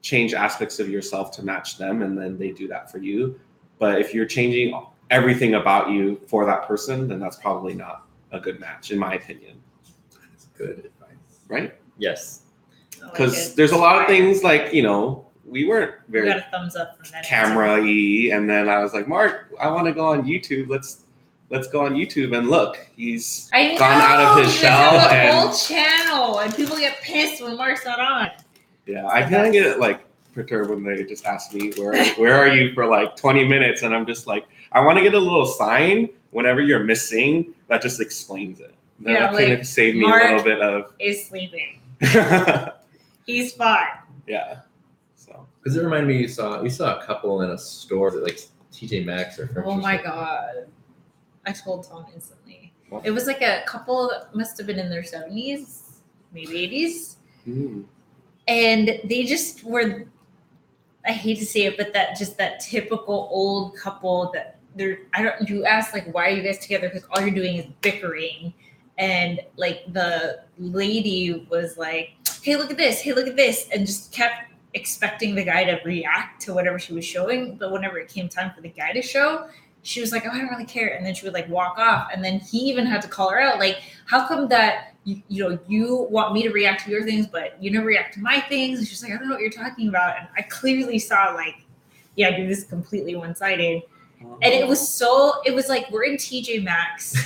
S2: change aspects of yourself to match them, and then they do that for you. But if you're changing everything about you for that person, then that's probably not a good match, in my opinion.
S4: That's good advice.
S2: Right?
S1: Yes.
S2: Because there's a lot of things like, we weren't
S3: We
S2: very
S3: got a thumbs up from that.
S2: camera-y, and then I was like, Mark, I want to go on YouTube. Let's go on YouTube and look. He's gone out of his shell.
S3: The
S2: and
S3: whole channel, and people get pissed when Mark's not on.
S2: yeah, I kind of get like perturbed when they just ask me where are you for like 20 minutes, and I'm just like, I want to get a little sign whenever you're missing that just explains it. That kind of saved me
S3: Mark
S2: a little bit of
S3: is sleeping. He's fine.
S2: Yeah. So
S4: Because it reminded me, you saw a couple in a store that like TJ Maxx or
S3: Oh my god. I told Tom instantly. It was like a couple that must have been in their 70s, maybe 80s. And they just were, I hate to say it, but that typical old couple that you ask like, why are you guys together? Because all you're doing is bickering. And like the lady was like, hey, look at this. Hey, look at this. And just kept expecting the guy to react to whatever she was showing. But whenever it came time for the guy to show, she was like, oh, I don't really care. And then she would like walk off. And then he even had to call her out. Like, how come that, you want me to react to your things, but you never react to my things? And she's like, I don't know what you're talking about. And I clearly saw like, yeah, dude, this is completely one-sided. And it was like, we're in TJ Maxx.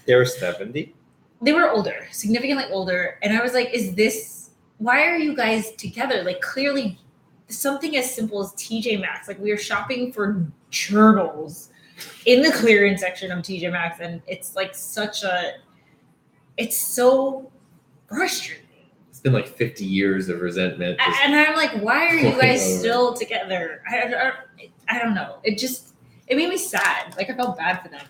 S1: They were 70?
S3: They were older, significantly older. And I was like, why are you guys together? Like, clearly something as simple as TJ Maxx. Like, we were shopping for journals in the clearance section of TJ Maxx. And it's like it's so frustrating.
S4: It's been like 50 years of resentment.
S3: And I'm like, why are you guys still together? I don't know. It made me sad. Like, I felt bad for them.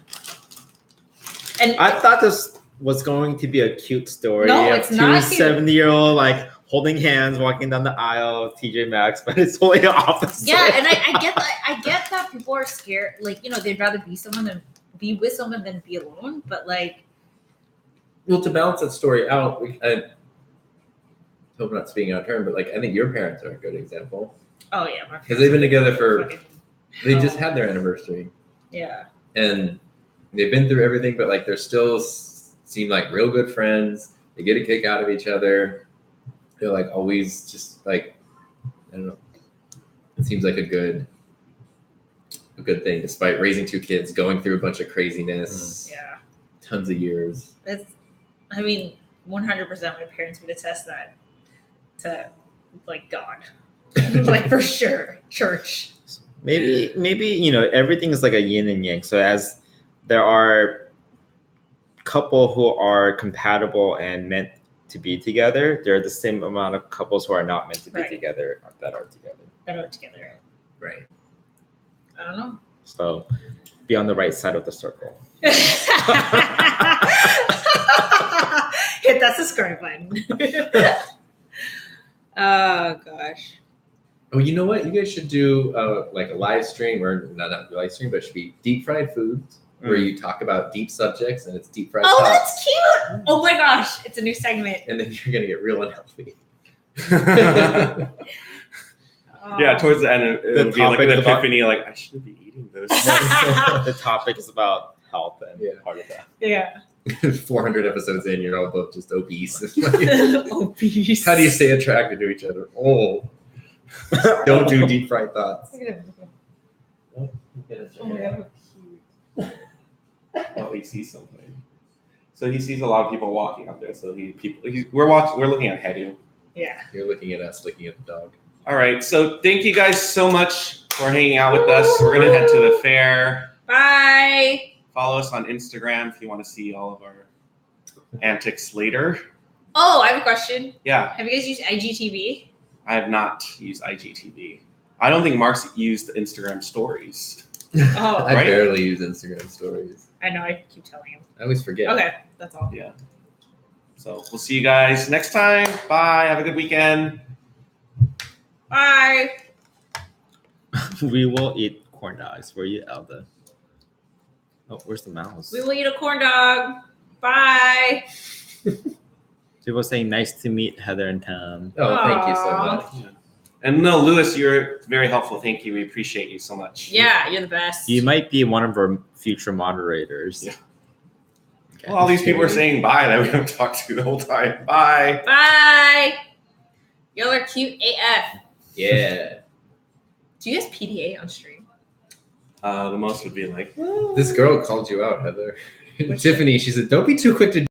S3: And
S1: I thought this was going to be a cute story.
S3: No, it's not cute.
S1: 70-year-old like holding hands, walking down the aisle of TJ Maxx, but it's totally the opposite.
S3: Yeah, and I get that. I get that people are scared. Like, they'd rather be with someone than be alone. But like,
S4: well, to balance that story out, I hope I'm not speaking out of turn, but like, I think your parents are a good example.
S3: Oh yeah,
S4: because they've been together they just had their anniversary.
S3: Yeah, and
S4: they've been through everything, but like, they're still seem like real good friends. They get a kick out of each other. They're like always just like, I don't know. It seems like a good thing, despite raising two kids, going through a bunch of craziness.
S3: Yeah,
S4: tons of years.
S3: 100% my parents would attest that to like God, like for sure, church.
S1: Maybe everything is like a yin and yang. So as there are couple who are compatible and meant to be together, there are the same amount of couples who are not meant to be
S3: Right.
S1: together that are together.
S3: That are together.
S4: Right.
S3: I don't know.
S1: So be on the right side of the circle.
S3: Hit that subscribe button. Oh gosh.
S4: Oh, you know what? You guys should do like a live stream, or not a live stream, but it should be deep fried foods, where you talk about deep subjects and it's deep fried.
S3: Oh,
S4: thoughts.
S3: that's cute. Oh my gosh, it's a new segment.
S4: And then you're gonna get real unhealthy.
S2: Yeah, towards the end, it'll be like an
S1: topic about-
S2: epiphany. Like I shouldn't be eating this.
S1: The topic is about health and part of that.
S3: Yeah.
S4: 400 episodes in, you're all both just obese.
S3: Obese.
S4: How do you stay attracted to each other? Oh, don't do deep fried thoughts.
S3: Oh my god.
S2: Oh, he sees something. So he sees a lot of people walking up there. So we're looking at Hedu.
S3: Yeah.
S4: You're looking at us, looking at the dog.
S2: All right. So thank you guys so much for hanging out with us. We're gonna head to the fair.
S3: Bye.
S2: Follow us on Instagram if you want to see all of our antics later.
S3: Oh, I have a question.
S2: Yeah,
S3: Have you guys used IGTV?
S2: I have not used IGTV. I don't think Mark's used Instagram stories.
S3: Oh,
S4: I
S2: Right?
S4: barely use Instagram stories.
S3: I know. I keep telling him.
S4: I always forget.
S3: Okay, that's all.
S2: Yeah. So we'll see you guys next time. Bye. Have a good weekend.
S3: Bye.
S1: We will eat corn dogs for you, Elda. Oh, where's the mouse?
S3: We will eat a corn dog. Bye.
S1: People saying nice to meet Heather and Tom.
S4: Oh, thank you so
S3: Aw.
S4: much.
S2: And no, Lewis, you're very helpful. Thank you. We appreciate you so much.
S3: Yeah, you're the best.
S1: You might be one of our future moderators.
S2: Yeah. Well, all these people are saying bye that we haven't talked to the whole time. Bye.
S3: Bye. Y'all are cute AF.
S4: Yeah.
S3: Do you guys PDA on stream?
S2: The most would be like,
S4: This girl called you out, Heather. Tiffany, she said, don't be too quick to